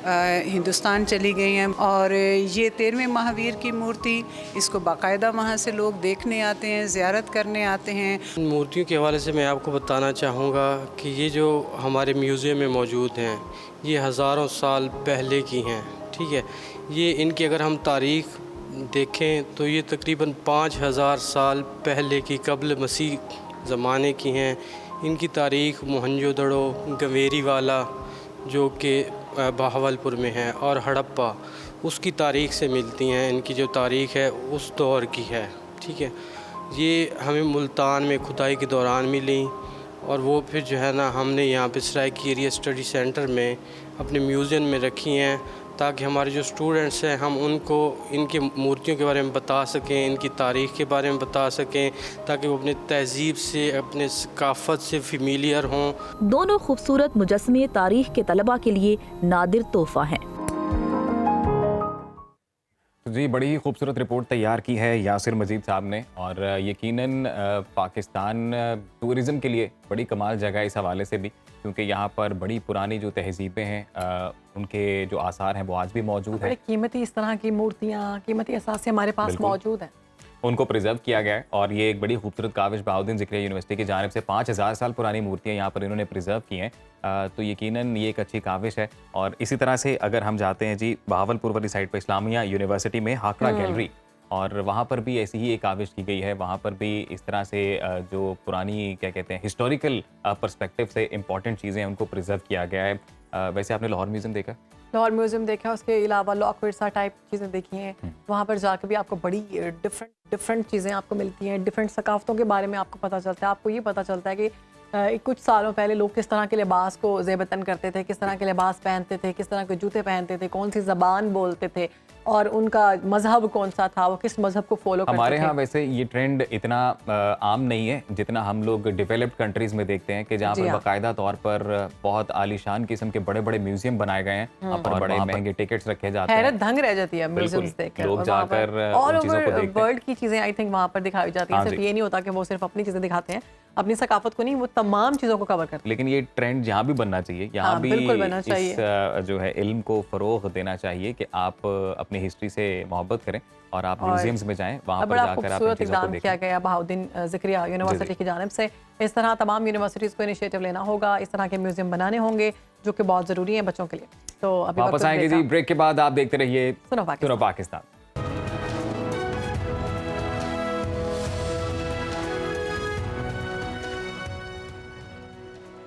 हिंदुस्तान चली गई हैं, और ये 13वें महावीर की मूर्ति, इसको बाकायदा वहाँ से लोग देखने आते हैं, ज़ियारत करने आते हैं। मूर्तियों के हवाले से मैं आपको बताना चाहूँगा कि ये जो हमारे म्यूज़ियम में मौजूद हैं ये हज़ारों साल पहले की हैं, ठीक है। ये इनकी अगर हम तारीख़ देखें तो ये तकरीबन 5000 साल पहले की कब्ल मसीह ज़माने की हैं। इनकी तारीख़ मोहनजोदड़ो, गंवेरी वाला जो कि बहावलपुर में है, और हड़प्पा उसकी तारीख़ से मिलती हैं। इनकी जो तारीख़ है उस दौर की है, ठीक है। ये हमें मुल्तान में खुदाई के दौरान मिली, और वो फिर जो है ना हमने यहाँ पे सराइकी एरिया स्टडी सेंटर में अपने म्यूज़ियम में रखी हैं, ताकि हमारे जो स्टूडेंट्स हैं हम उनको इनकी मूर्तियों के बारे में बता सकें, इनकी तारीख़ के बारे में बता सकें, ताकि वो अपने तहज़ीब से, अपने सकाफ़त से फ़ेमिलियर हों। दोनों खूबसूरत मुजस्मे तारीख के तलबा के लिए नादिर तोहफ़ा हैं। जी, बड़ी ही खूबसूरत रिपोर्ट तैयार की है यासिर मजीद साहब ने, और यकीनन पाकिस्तान टूरिज़म के लिए बड़ी कमाल जगह है इस हवाले से भी, क्योंकि यहाँ पर बड़ी पुरानी जो तहजीबें हैं उनके जो आसार हैं वो आज भी मौजूद हैं। कीमती इस तरह की मूर्तियाँ, कीमती असासे हमारे पास मौजूद हैं, उनको प्रिजर्व किया गया है। और ये एक बड़ी खूबसूरत काविश बहाउद्दीन ज़करिया यूनिवर्सिटी की जानिब से 5000 साल पुरानी मूर्तियाँ यहाँ पर इन्होंने प्रिजर्व की हैं, तो यकीनन ये एक अच्छी काविश है। और इसी तरह से अगर हम जाते हैं जी बहावलपुर वाली साइड पर इस्लामिया यूनिवर्सिटी में हाकड़ा गैलरी, और वहाँ पर भी ऐसी ही एक काविश की गई है। वहाँ पर भी इस तरह से जो पुरानी क्या कहते हैं हिस्टोरिकल पर्सपेक्टिव से इंपॉर्टेंट चीज़ें हैं उनको प्रिजर्व किया गया है। वैसे आपने लाहौर म्यूज़ियम देखा? लाहौर म्यूज़ियम देखा, उसके अलावा लॉक विरसा टाइप चीज़ें देखी हैं। वहाँ पर जाकर भी आपको बड़ी डिफरेंट चीज़ें आपको मिलती हैं, डिफरेंट सकाफ़तों के बारे में आपको पता चलता है। आपको ये पता चलता है कि कुछ सालों पहले लोग किस तरह के लिबास को ज़ेबतन करते थे, किस तरह के लिबास पहनते थे, किस तरह के जूते पहनते थे, कौन सी ज़बान बोलते थे, और उनका मज़हब कौन सा था, वो किस मज़हब को फॉलो करते थे। हमारे यहाँ वैसे ये ट्रेंड इतना आम नहीं है जितना हम लोग डेवलप्ड कंट्रीज़ में देखते हैं, कि जहाँ पर बाकायदा तौर पर बहुत आलीशान किस्म के बड़े बड़े म्यूजियम बनाए गए हैं और बड़े महंगे टिकट्स रखे जाते हैं। हैरत दंग रह जाती है म्यूजियम देखकर, लोग जाकर ऑल ओवर वर्ल्ड की चीज़ें आई थिंक वहाँ पर दिखाई जाती हैं। सिर्फ ये नहीं होता कि वो सिर्फ अपनी चीज़ें दिखाते हैं, अपनी सकाफत को नहीं, वो तमाम चीज़ों को कवर करते हैं। लेकिन ये ट्रेंड यहाँ भी बनना चाहिए, यहाँ भी इस जो है इल्म को फ़रोग़ देना चाहिए कि आप अपनी हिस्ट्री से मोहब्बत करें और आप म्यूजियम्स में जाएं, वहाँ पर जाकर आप इन चीज़ों को देखें। किया गया बहाउद्दीन ज़करिया यूनिवर्सिटी की जानिब से। इस तरह तमाम यूनिवर्सिटीज़ को इनिशिएटिव लेना होगा, इस तरह के म्यूजियम बनाने होंगे जो कि बहुत ज़रूरी हैं बच्चों के लिए। तो अभी वापस आएंगे जी ब्रेक के बाद, आप देखते रहिए सुनो Pakistan.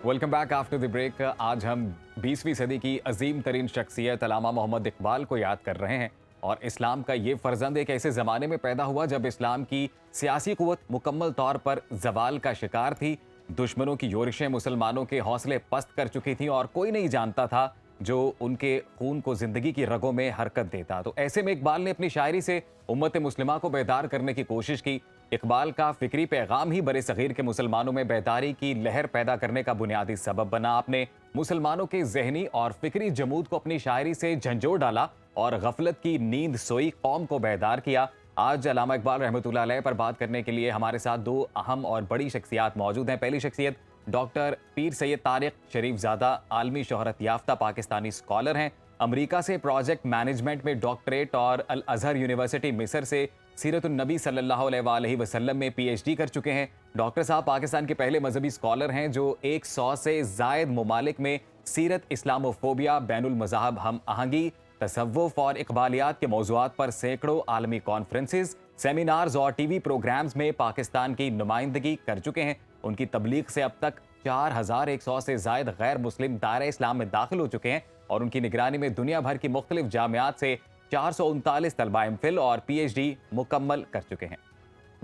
Welcome back after the break. आज हम 20वीं सदी की अजीम तरीन शख्सियत अल्लामा मोहम्मद इकबाल को याद कर रहे हैं, और इस्लाम का ये फर्जंद एक ऐसे ज़माने में पैदा हुआ जब इस्लाम की सियासी क़ुव्वत मुकम्मल तौर पर ज़वाल का शिकार थी। दुश्मनों की योरिशें मुसलमानों के हौसले पस्त कर चुकी थीं और कोई नहीं जानता था जो उनके खून को ज़िंदगी की रगों में हरकत देता। तो ऐसे में इकबाल ने अपनी शायरी से उम्मत मुस्लिमा को बेदार करने की कोशिश की। इकबाल का फ़िक्री पैगाम ही बरे सग़ीर के मुसलमानों में बेदारी की लहर पैदा करने का बुनियादी सबब बना। आपने मुसलमानों के ज़हनी और फ़िक्री जमूद को अपनी शायरी से झंझोड़ डाला और गफलत की नींद सोई कौम को बेदार किया। आज अल्लामा इकबाल रहमतुल्लाह अलैह पर बात करने के लिए हमारे साथ दो अहम और बड़ी शख्सियात मौजूद हैं। पहली शख्सियत डॉक्टर पीर सैयद तारिक शरीफजादा, आलमी शोहरत याफ्ता पाकिस्तानी स्कॉलर हैं। अमेरिका से प्रोजेक्ट मैनेजमेंट में डॉक्टरेट और अल अज़हर यूनिवर्सिटी मिस्र से सीरतुन नबी सल्लल्लाहु अलैहि वसल्लम में PhD कर चुके हैं। डॉक्टर साहब पाकिस्तान के पहले मजहबी स्कॉलर हैं जो 100 से ज़ायद ममालिक में सीरत, इस्लामोफोबिया, बैनुल मज़ाहब हम आहंगी, तसव्वुफ़ और इकबालियात के मौज़ूआत पर सैकड़ों आलमी कॉन्फ्रेंसेस, सेमिनार्स और TV प्रोग्राम्स में पाकिस्तान की नुमाइंदगी कर चुके हैं। उनकी तबलीग से अब तक 4100 से ज़ायद गैर मुस्लिम दायरे इस्लाम में दाखिल हो चुके हैं और उनकी निगरानी में दुनिया भर की मुख्तलिफ जामियात से 439 तलबा एमफिल और PhD मुकम्मल कर चुके हैं।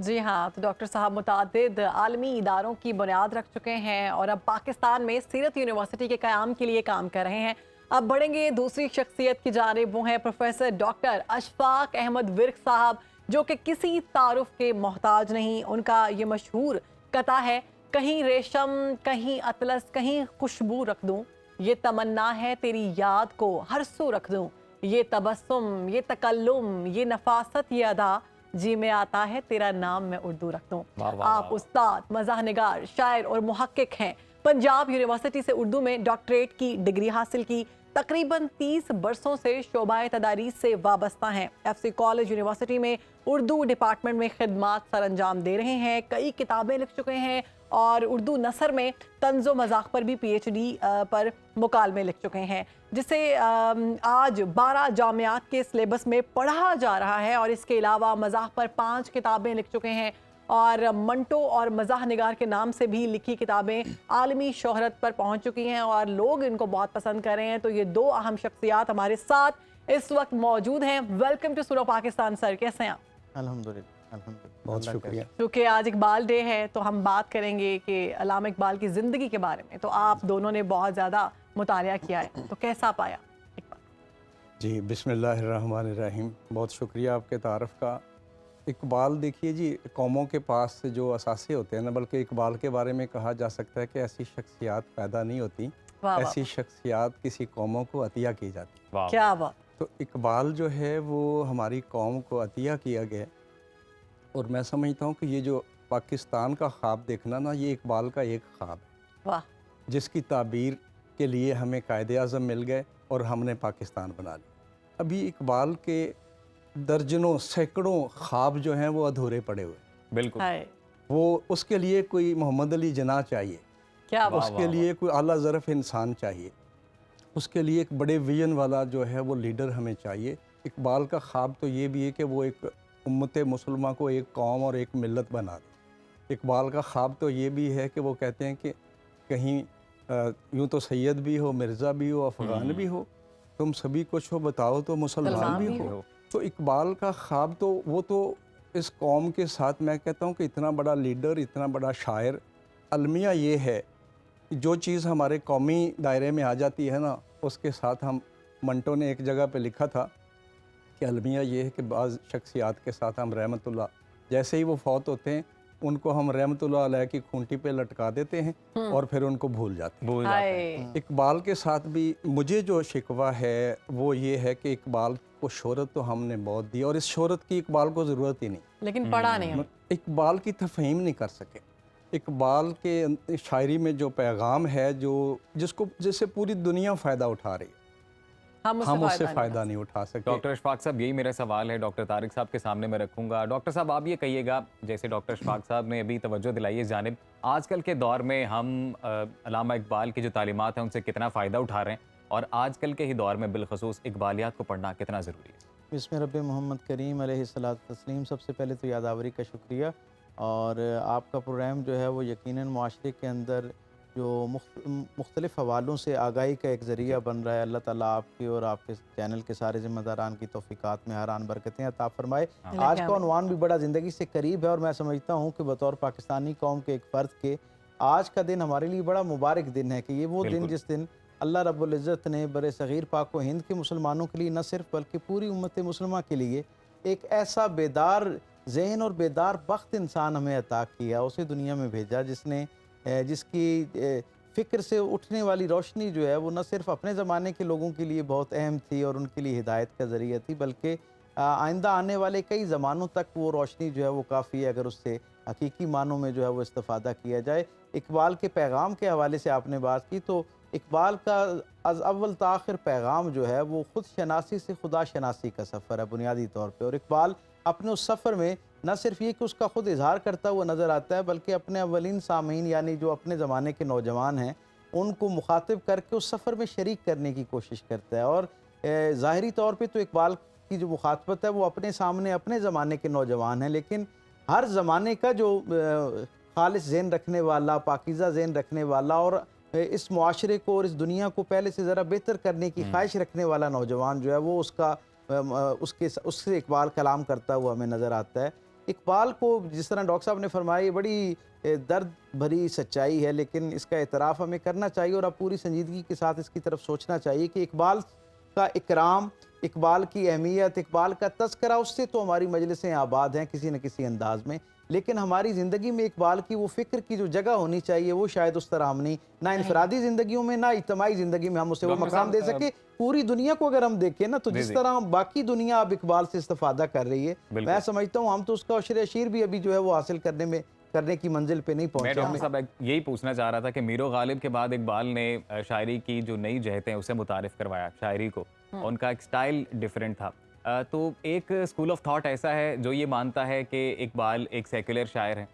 जी हाँ, तो डॉक्टर साहब मुतादिद आलमी इदारों की बुनियाद रख चुके हैं और अब पाकिस्तान में सीरत यूनिवर्सिटी के क़याम के लिए काम कर रहे हैं। अब बढ़ेंगे दूसरी शख्सियत की जानिब, वो हैं प्रोफेसर डॉक्टर अशफाक अहमद विर्क साहब, जो कि किसी तारुफ के मोहताज नहीं। उनका ये मशहूर कता है, कहीं रेशम कहीं अतलस कहीं खुशबू रख दूं, ये तमन्ना है तेरी याद को हर सू रख दूं, ये तबस्सुम ये तकल्लुम ये नफासत ये अदा, जी में आता है तेरा नाम मैं उर्दू रख दूं। आप उस्ताद, मज़ाह निगार, शायर और मुहक्किक हैं। पंजाब यूनिवर्सिटी से उर्दू में डॉक्टरेट की डिग्री हासिल की। तकरीबन 30 बरसों से शोबाए तदारीस से वाबस्ता हैं। FC कॉलेज यूनिवर्सिटी में उर्दू डिपार्टमेंट में खिदमात सर अंजाम दे रहे हैं। कई किताबें लिख चुके हैं और उर्दू नसर में तंज़ो मज़ाक पर भी PhD पर मुकालमे लिख चुके हैं, जिसे आज 12 जामियात के सिलेबस में पढ़ा जा रहा है। और इसके अलावा मज़ाक पर 5 किताबें लिख चुके हैं और मंटो और मज़ाह निगार के नाम से भी लिखी किताबें आलमी शोहरत पर पहुंच चुकी हैं और लोग इनको बहुत पसंद कर रहे हैं। तो ये दो अहम शख्सियात हमारे साथ इस वक्त मौजूद हैं। वेलकम टू सुनो पाकिस्तान सर, कैसे हैं आप? अल्हम्दुलिल्लाह, बहुत शुक्रिया। क्योंकि आज इकबाल डे है तो हम बात करेंगे कि अल्लामा इकबाल की ज़िंदगी के बारे में। तो आप दोनों ने बहुत ज़्यादा मुतालिया किया है, तो कैसा पाया इकबाल? जी बिस्मिल्लाहिर्रहमानिर्रहीम, बहुत शुक्रिया आपके तारफ़ का। इकबाल देखिए जी, कौमों के पास से जो असासे होते हैं ना, बल्कि इकबाल के बारे में कहा जा सकता है कि ऐसी शख्सियात पैदा नहीं होती, ऐसी शख्सियात किसी कौमों को अतिया की जाती। क्या बात। तो इकबाल जो है वो हमारी कौम को अतिया किया गया और मैं समझता हूँ कि ये जो पाकिस्तान का ख्वाब देखना ना, ये इकबाल का एक ख्वाब है। वाह। जिसकी ताबीर के लिए हमें कायदे आज़म मिल गए और हमने पाकिस्तान बना लिया। अभी इकबाल के दर्जनों सैकड़ों ख्वाब जो हैं वो अधूरे पड़े हुए। बिल्कुल। वो उसके लिए कोई मोहम्मद अली जिन्ना चाहिए, क्या उसके लिए कोई आला ज़रफ़ इंसान चाहिए, उसके लिए एक बड़े विजन वाला जो है वो लीडर हमें चाहिए। इकबाल का ख्वाब तो ये भी है कि वो एक उम्मत मुसलमान को एक कौम और एक मिल्लत बना दे। इकबाल का ख्वाब तो ये भी है कि वो कहते हैं कि कहीं यूँ तो सैयद भी हो, मिर्ज़ा भी हो, अफ़गान भी हो, तुम सभी कुछ हो बताओ तो मुसलमान भी हो। तो इकबाल का ख्वाब तो वो तो इस कौम के साथ, मैं कहता हूँ कि इतना बड़ा लीडर, इतना बड़ा शायर। अलमिया ये है कि जो चीज़ हमारे कौमी दायरे में आ जाती है ना, उसके साथ हम, मंटो ने एक जगह पे लिखा था कि अलमिया ये है कि बाज़ शख्सियात के साथ हम रहमतुल्लाह, जैसे ही वो फौत होते हैं उनको हम रहमतुल्लाह अलैह की खूंटी पे लटका देते हैं और फिर उनको भूल जाते हैं। इकबाल के साथ भी मुझे जो शिकवा है वो ये है कि इकबाल को शोहरत तो हमने बहुत दी और इस शोहरत की इकबाल को ज़रूरत ही नहीं, लेकिन पढ़ा नहीं। इकबाल की तफ़हीम नहीं कर सके। इकबाल के शायरी में जो पैगाम है, जो जिससे पूरी दुनिया फ़ायदा उठा रही है, हम उससे फ़ायदा नहीं उठा सकते। डॉक्टर अशफाक साहब, यही मेरा सवाल है, डॉक्टर तारिक साहब के सामने मैं रखूंगा। डॉक्टर साहब आप ये कहिएगा, जैसे डॉक्टर अशफाक साहब ने अभी तवज्जो दिलाई है जानिब, आजकल के दौर में हम अल्लामा इकबाल की जो तालीमात हैं उनसे कितना फ़ायदा उठा रहे हैं और आजकल के ही दौर में बिलखसूस इकबालियात को पढ़ना कितना ज़रूरी है? बिस्मिल रब्बि मोहम्मद करीम अलैहिस्सलातु तस्लीम। सबसे पहले तो यादावरी का शुक्रिया, और आपका प्रोग्राम जो है वो यकीनन मुआशरे के अंदर जो मुख्तलिफ़ हवालों से आगाही का एक ज़रिया बन रहा है। अल्लाह ताला आपकी और आपके चैनल के सारे ज़िम्मेदारान की तौफ़ीक़ात में हरान बरकतें अता फ़रमाए। आज का उन्वान भी बड़ा ज़िंदगी से करीब है और मैं समझता हूँ कि बतौर पाकिस्तानी कौम के एक फ़र्द के आज का दिन हमारे लिए बड़ा मुबारक दिन है कि ये वो दिन जिस दिन اللہ رب العزت نے بر صغیر پاک و ہند کے مسلمانوں کے لیے نہ صرف بلکہ پوری امت مسلمہ کے لیے ایک ایسا بیدار ذہن اور بیدار بخت انسان ہمیں عطا کیا، اسے دنیا میں بھیجا جس کی فکر سے اٹھنے والی روشنی جو ہے وہ نہ صرف اپنے زمانے کے لوگوں کے لیے بہت اہم تھی اور ان کے لیے ہدایت کا ذریعہ تھی، بلکہ آئندہ آنے والے کئی زمانوں تک وہ روشنی جو ہے وہ کافی ہے اگر اس سے حقیقی معنوں میں جو ہے وہ استفادہ کیا جائے۔ اقبال کے پیغام کے حوالے سے آپ نے بات کی، تو اقبال کا از اول تا آخر پیغام جو ہے وہ خود شناسی سے خدا شناسی کا سفر ہے بنیادی طور پہ، اور اقبال اپنے اس سفر میں نہ صرف یہ کہ اس کا خود اظہار کرتا ہوا نظر آتا ہے، بلکہ اپنے اولین سامعین یعنی جو اپنے زمانے کے نوجوان ہیں ان کو مخاطب کر کے اس سفر میں شریک کرنے کی کوشش کرتا ہے۔ اور ظاہری طور پہ تو اقبال کی جو مخاطبت ہے وہ اپنے سامنے اپنے زمانے کے نوجوان ہیں، لیکن ہر زمانے کا جو خالص ذہن رکھنے والا، پاکیزہ ذہن رکھنے والا اور اس معاشرے کو اور اس دنیا کو پہلے سے ذرا بہتر کرنے کی خواہش رکھنے والا نوجوان جو ہے وہ اس سے اقبال کلام کرتا ہوا ہمیں نظر آتا ہے۔ اقبال کو جس طرح ڈاکٹر صاحب نے فرمایا یہ بڑی درد بھری سچائی ہے، لیکن اس کا اعتراف ہمیں کرنا چاہیے اور اب پوری سنجیدگی کے ساتھ اس کی طرف سوچنا چاہیے کہ اقبال کا اکرام، اقبال کی اہمیت، اقبال کا تذکرہ اس سے تو ہماری مجلسیں آباد ہیں کسی نہ کسی انداز میں، لیکن ہماری زندگی میں اقبال کی وہ فکر کی جو جگہ ہونی چاہیے وہ شاید اس طرح ہم نہیں، نہ انفرادی زندگیوں میں نہ اجتماعی زندگی میں ہم اسے وہ مقام دے سکے۔ پوری دنیا کو اگر ہم دیکھیں نا تو جس طرح باقی دنیا اب اقبال سے استفادہ کر رہی ہے، میں سمجھتا ہوں ہم تو اس کا عشر اشیر بھی ابھی جو ہے وہ حاصل کرنے کی منزل پہ نہیں پہنچے۔ میں ڈاکٹر صاحب یہی پوچھنا چاہ رہا تھا کہ میر و غالب کے بعد اقبال نے شاعری کی جو نئی جہتیں اسے متعارف کروایا شاعری کو، ان کا ایک سٹائل ڈیفرنٹ تھا، تو ایک اسکول آف تھاٹ ایسا ہے جو یہ مانتا ہے کہ اقبال ایک سیکولر شاعر ہے،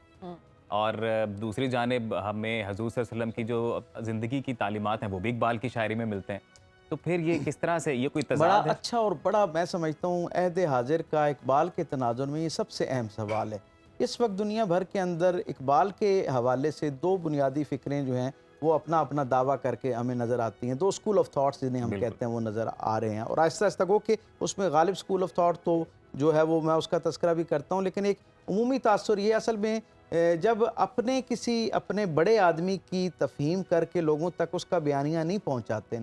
اور دوسری جانب ہمیں حضور صلی اللہ علیہ وسلم کی جو زندگی کی تعلیمات ہیں وہ بھی اقبال کی شاعری میں ملتے ہیں، تو پھر یہ کس طرح سے یہ کوئی تضاد ہے؟ بڑا اچھا اور بڑا میں سمجھتا ہوں عہد حاضر کا اقبال کے تناظر میں یہ سب سے اہم سوال ہے۔ اس وقت دنیا بھر کے اندر اقبال کے حوالے سے دو بنیادی فکریں جو ہیں وہ اپنا اپنا دعویٰ کر کے ہمیں نظر آتی ہیں، دو اسکول آف تھاٹس جنہیں ہم کہتے ہیں وہ نظر آ رہے ہیں، اور آہستہ آہستہ گو کہ اس میں غالب اسکول آف تھاٹ تو جو ہے وہ میں اس کا تذکرہ بھی کرتا ہوں، لیکن ایک عمومی تاثر یہ اصل میں جب اپنے بڑے آدمی کی تفہیم کر کے لوگوں تک اس کا بیانیہ نہیں پہنچاتے،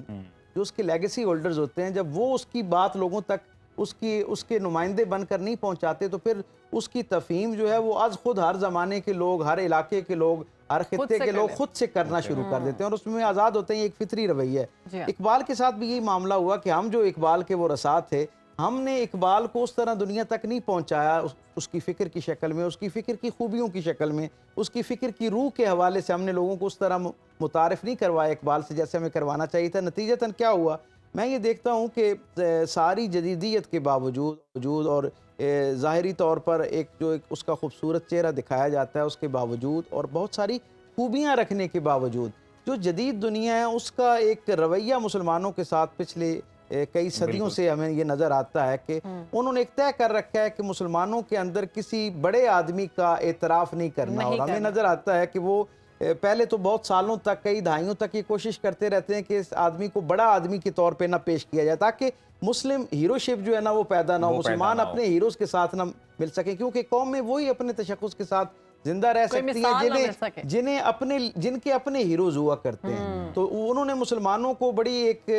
جو اس کے لیگیسی ہولڈرز ہوتے ہیں، جب وہ اس کی بات لوگوں تک اس کے نمائندے بن کر نہیں پہنچاتے تو پھر اس کی تفہیم جو ہے وہ از خود ہر زمانے کے لوگ، ہر علاقے کے لوگ، ہر خطے کے لوگ خود سے کرنا شروع کر دیتے ہیں اور اس میں آزاد ہوتے ہیں، ایک فطری رویہ ہے۔ اقبال کے ساتھ بھی یہی معاملہ ہوا کہ ہم جو اقبال کے وہ رسات تھے، ہم نے اقبال کو اس طرح دنیا تک نہیں پہنچایا اس کی فکر کی شکل میں، اس کی فکر کی خوبیوں کی شکل میں، اس کی فکر کی روح کے حوالے سے ہم نے لوگوں کو اس طرح متعارف نہیں کروایا اقبال سے جیسے ہمیں کروانا چاہیے تھا۔ نتیجتاً کیا ہوا، میں یہ دیکھتا ہوں کہ ساری جدیدیت کے باوجود اور ظاہری طور پر اس کا خوبصورت چہرہ دکھایا جاتا ہے اس کے باوجود اور بہت ساری خوبیاں رکھنے کے باوجود، جو جدید دنیا ہے اس کا ایک رویہ مسلمانوں کے ساتھ پچھلے کئی صدیوں سے ہمیں یہ نظر آتا ہے کہ انہوں نے ایک طے کر رکھا ہے کہ مسلمانوں کے اندر کسی بڑے آدمی کا اعتراف نہیں کرنا، اور ہمیں نظر آتا ہے کہ وہ پہلے تو بہت سالوں تک، کئی دہائیوں تک یہ کوشش کرتے رہتے ہیں کہ اس آدمی کو بڑا آدمی کے طور پہ نہ پیش کیا جائے تاکہ مسلم ہیرو شپ جو ہے نا وہ پیدا نہ ہو، مسلمان اپنے ہیروز کے ساتھ نہ مل سکیں، کیونکہ قوم میں وہی اپنے تشخص کے ساتھ زندہ رہ سکتی ہیں جن کے اپنے ہیروز ہوا کرتے ہیں۔ تو انہوں نے مسلمانوں کو بڑی ایک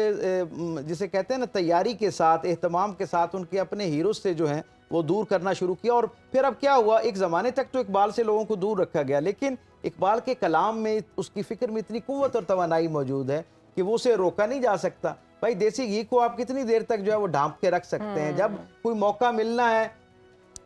جسے کہتے ہیں نا تیاری کے ساتھ، اہتمام کے ساتھ ان کے اپنے ہیروز سے جو ہیں وہ دور کرنا شروع کیا، اور پھر اب کیا ہوا، ایک زمانے تک تو اقبال سے لوگوں کو دور رکھا گیا، لیکن اقبال کے کلام میں اس کی فکر میں اتنی قوت اور توانائی موجود ہے کہ وہ اسے روکا نہیں جا سکتا۔ بھائی دیسی گھی کو آپ کتنی دیر تک جو ہے وہ ڈھانپ کے رکھ سکتے ہیں، جب کوئی موقع ملنا ہے،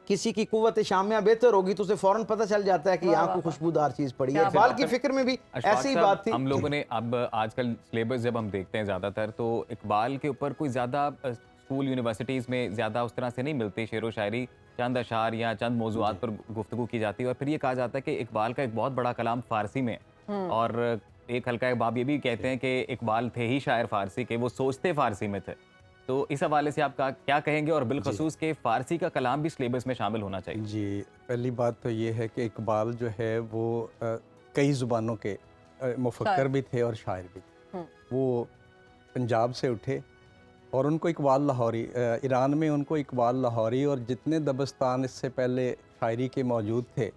کسی کی قوت شامیہ بہتر ہوگی تو اسے فوراً پتہ چل جاتا ہے کہ یہاں کو خوشبودار چیز پڑی ہے۔ اقبال کی فکر میں بھی ایسی ہی بات تھی۔ ہم لوگوں نے اب آج کل سلیبس جب ہم دیکھتے ہیں زیادہ تر تو اقبال کے اوپر کوئی زیادہ اسکول یونیورسٹیز میں زیادہ اس طرح سے نہیں ملتی شعر و شاعری، چند اشعار یا چند موضوعات پر گفتگو کی جاتی ہے، اور پھر یہ کہا جاتا ہے کہ اقبال کا ایک بہت بڑا کلام فارسی میں ہے، اور ایک حلقہ باب یہ بھی کہتے ہیں کہ اقبال تھے ہی شاعر فارسی کے، وہ سوچتے فارسی میں تھے، تو اس حوالے سے آپ کیا کہیں گے، اور بالخصوص کہ فارسی کا کلام بھی سلیبس میں شامل ہونا چاہیے؟ جی، پہلی بات تو یہ ہے کہ اقبال جو ہے وہ کئی زبانوں کے مفکر بھی تھے اور شاعر بھی تھے۔ وہ پنجاب سے اٹھے اور ان کو اقبال لاہوری، ایران میں ان کو اقبال لاہوری اور جتنے دبستان اس سے پہلے شاعری کے موجود تھے،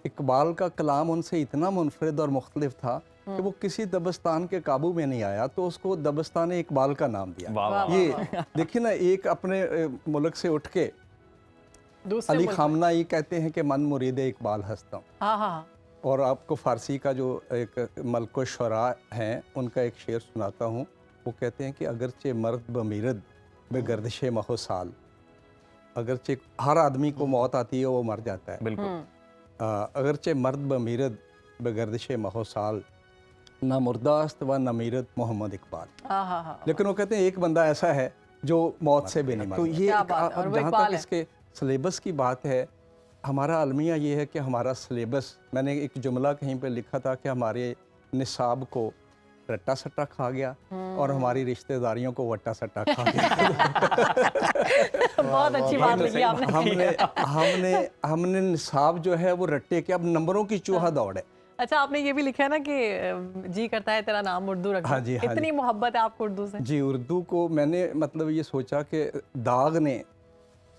اقبال کا کلام ان سے اتنا منفرد اور مختلف تھا कि वो किसी दबस्तान के काबू में नहीं आया तो उसको दबस्तान इकबाल का नाम दिया। वाह, वाह, ये देखिए ना, एक अपने मुल्क से उठ के दूसरे अली मुल्क में। खामना ये कहते हैं कि मन मुरीद इकबाल हंसता हूँ। हाँ हाँ और आपको फ़ारसी का जो एक मलको शुरा हैं उनका एक शेर सुनाता हूँ। वो कहते हैं कि अगरचे मर्द बमीरद बेगर्दिश महो साल, अगरचे हर आदमी को मौत आती है वो मर जाता है, बिल्कुल। अगरचे मर्द बमीरद बेगर्दिश महो साल, ना मुर्दास्त व नमीरद मोहम्मद इकबाल। हाँ हाँ हाँ। लेकिन वो कहते हैं एक बंदा ऐसा है जो मौत से भी नहीं मरता। तो ये क्या बात है, और वो जहाँ इकबाल तक है। इसके सिलेबस की बात है, हमारा अलमिया ये है कि हमारा सिलेबस, मैंने एक जुमला कहीं पे लिखा था कि हमारे निसाब को रट्टा सट्टा खा गया और हमारी रिश्तेदारियों को वट्टा सट्टा खा गया। बहुत अच्छी बात लिखी आपने। हमने निसाब जो है वो रट्टे के, अब नंबरों की चूहा दौड़ है। अच्छा, आपने ये भी लिखा है ना कि जी करता है तेरा नाम उर्दू रखूं। हाँ जी, हाँ इतनी जी। मोहब्बत है आपको उर्दू से? जी, उर्दू को मैंने मतलब ये सोचा कि दाग ने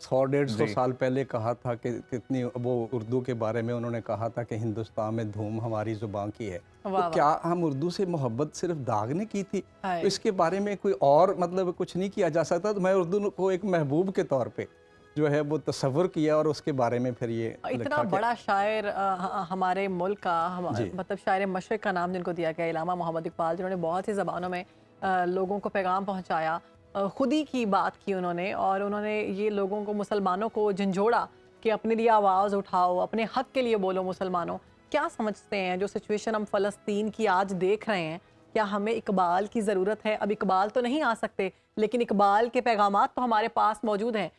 100-150 साल पहले कहा था कि कितनी, वो उर्दू के बारे में उन्होंने कहा था कि हिंदुस्तान में धूम हमारी ज़ुबान की है। वाह, तो क्या हम उर्दू से मोहब्बत सिर्फ दाग ने की थी? हाय। तो इसके बारे में कोई और मतलब कुछ नहीं किया जा सकता? तो मैं उर्दू को एक महबूब के तौर पे जो है वो तसव्वुर किया और उसके बारे में फिर ये इतना लिखा कि- बड़ा शायर हमारे मुल्क का, जी। मतलब शायर मशरिक़ का नाम जिनको दिया गया, इलामा मोहम्मद इकबाल, जिन्होंने बहुत सी ज़बानों में लोगों को पैगाम पहुंचाया, खुद ही की बात की उन्होंने, और उन्होंने ये लोगों को, मुसलमानों को झंझोड़ा कि अपने लिए आवाज़ उठाओ, अपने हक़ के लिए बोलो मुसलमानों। क्या समझते हैं जो सिचुएशन हम फ़लस्तीन की आज देख रहे हैं, क्या हमें इकबाल की ज़रूरत है? अब इकबाल तो नहीं आ सकते, लेकिन इकबाल के पैगामात तो हमारे पास मौजूद हैं।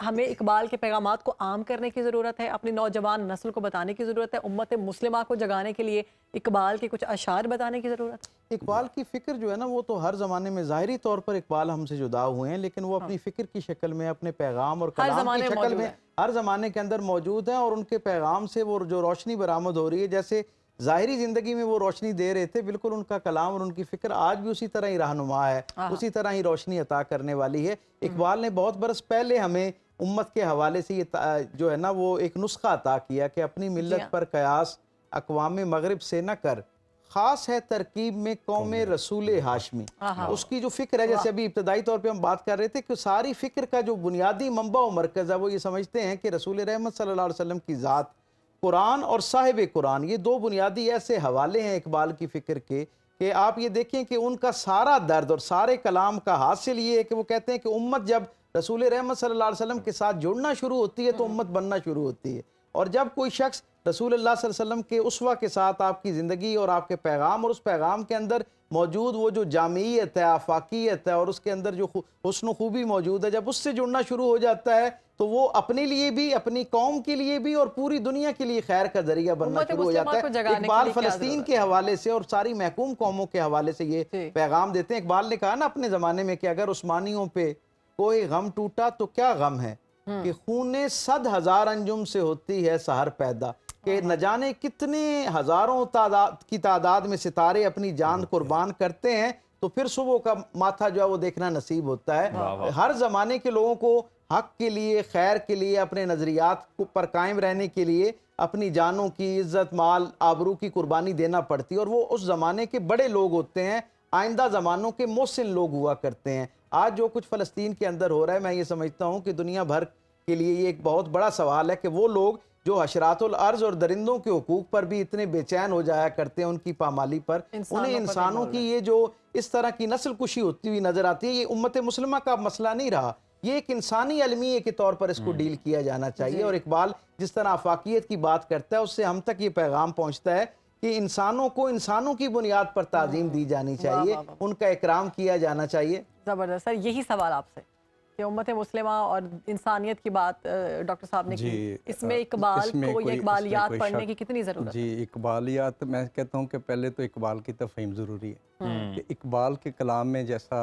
हमें इकबाल के पैगामात को आम करने की ज़रूरत है, अपनी नौजवान नस्ल को बताने की ज़रूरत है, उम्मत मुस्लिमा को जगाने के लिए इकबाल के कुछ अशार बताने की ज़रूरत है। इकबाल की फ़िक्र जो है ना, वो तो हर ज़माने में ज़ाहिरी तौर पर इकबाल हमसे जुदा हुए हैं, लेकिन वो अपनी फ़िक्र की शक्ल में, अपने पैगाम और हर कलाम ज़माने की में शक्ल मौजूद में है। हर ज़माने के अंदर मौजूद हैं, और उनके पैगाम से वो जो रोशनी बरामद हो रही है, जैसे ज़ाहिरी ज़िंदगी में वो रोशनी दे रहे थे, बिल्कुल उनका कलाम और उनकी फ़िक्र आज भी उसी तरह ही रहनुमा है, उसी तरह ही रोशनी अता करने वाली है। इकबाल ने बहुत बरस पहले हमें उम्मत के हवाले से ये जो है ना वो एक नुस्खा अता किया कि अपनी मिल्लत पर कयास अक़वाम मगरिब से न कर, ख़ास है तरकीब में कौम रसूल हाशमी। उसकी जो फ़िक्र है, जैसे अभी इब्तदाई तौर पे हम बात कर रहे थे कि सारी फ़िक्र का जो बुनियादी मंबा और मरकज़ है, वो ये समझते हैं कि रसूल रहमत सल्लल्लाहु अलैहि वसल्लम की ज़ात, कुरान और साहिब कुरान, ये दो बुनियादी ऐसे हवाले हैं इकबाल की फ़िक्र के कि आप ये देखें कि उनका सारा दर्द और सारे कलाम का हासिल ये है कि वो कहते हैं कि उम्मत जब रसूल रहमत सल्लल्लाहु अलैहि वसल्लम के साथ जुड़ना शुरू होती है तो उम्मत बनना शुरू होती है, और जब कोई शख्स रसूल अल्लाह सल्लल्लाहु अलैहि वसल्लम के उसवा के साथ आपकी ज़िंदगी और आपके पैगाम और उस पैगाम के अंदर मौजूद वो जो जामियत है, आफाकियत है, और उसके अंदर जो हुस्न खूबी मौजूद है, जब उससे जुड़ना शुरू हो जाता है तो वो अपने लिए भी, अपनी कौम के लिए भी और पूरी दुनिया के लिए खैर का जरिया बनना उम्मत शुरू हो मुस्लिमा जाता को है। जगाने के इकबाल लिए क्या फ़लस्तीन ज़रूरत के हवाले से और सारी महकूम कौमों के हवाले से ये जी। पैगाम देते हैं। इकबाल ने कहा ना अपने ज़माने में कि अगर उस्मानियों पे कोई गम टूटा तो क्या गम है कि खूने 100,000 अंजुम से होती है सहर पैदा, कि न जाने कितने हज़ारों की तादाद में सितारे अपनी जान कुर्बान करते हैं तो फिर सुबह का माथा जो है वो देखना नसीब होता है। हर ज़माने के लोगों को हक़ के लिए, खैर के लिए, अपने नज़रियात पर कायम रहने के लिए अपनी जानों की, इज़्ज़त, माल, आबरू की कुर्बानी देना पड़ती है, और वो उस ज़माने के बड़े लोग होते हैं, आइंदा ज़मानों के मोहसिन लोग हुआ करते हैं। आज जो कुछ फ़लस्तीन के अंदर हो रहा है, मैं ये समझता हूँ कि दुनिया भर के लिए ये एक बहुत बड़ा सवाल है कि वो लोग जो हशरातुल अर्ज़ और दरिंदों के हुकूक पर भी इतने बेचैन हो जाया करते हैं, उनकी पामाली पर, उन्हें इंसानों की ये जो इस तरह की नस्ल कुशी होती हुई नज़र आती है, ये उम्मत मुस्लिमा का मसला नहीं रहा, ये एक इंसानी अलमिये के तौर पर इसको डील किया जाना चाहिए। और इकबाल जिस तरह आफाकियत की बात करता है, उससे हम तक ये पैगाम पहुँचता है कि इंसानों को इंसानों की बुनियाद पर ताज़ीम दी जानी चाहिए, उनका इकराम किया जाना चाहिए। ज़बरदस्त सर, यही सवाल आपसे कि उम्मत मुस्लिमा और इंसानियत की बात डॉक्टर साहब ने की, इसमें इकबाल को या इकबालियात पढ़ने की कितनी ज़रूरत है? जी, इकबालियात, मैं कहता हूँ कि पहले तो इकबाल की तफ़हीम ज़रूरी है कि इकबाल के कलाम में जैसा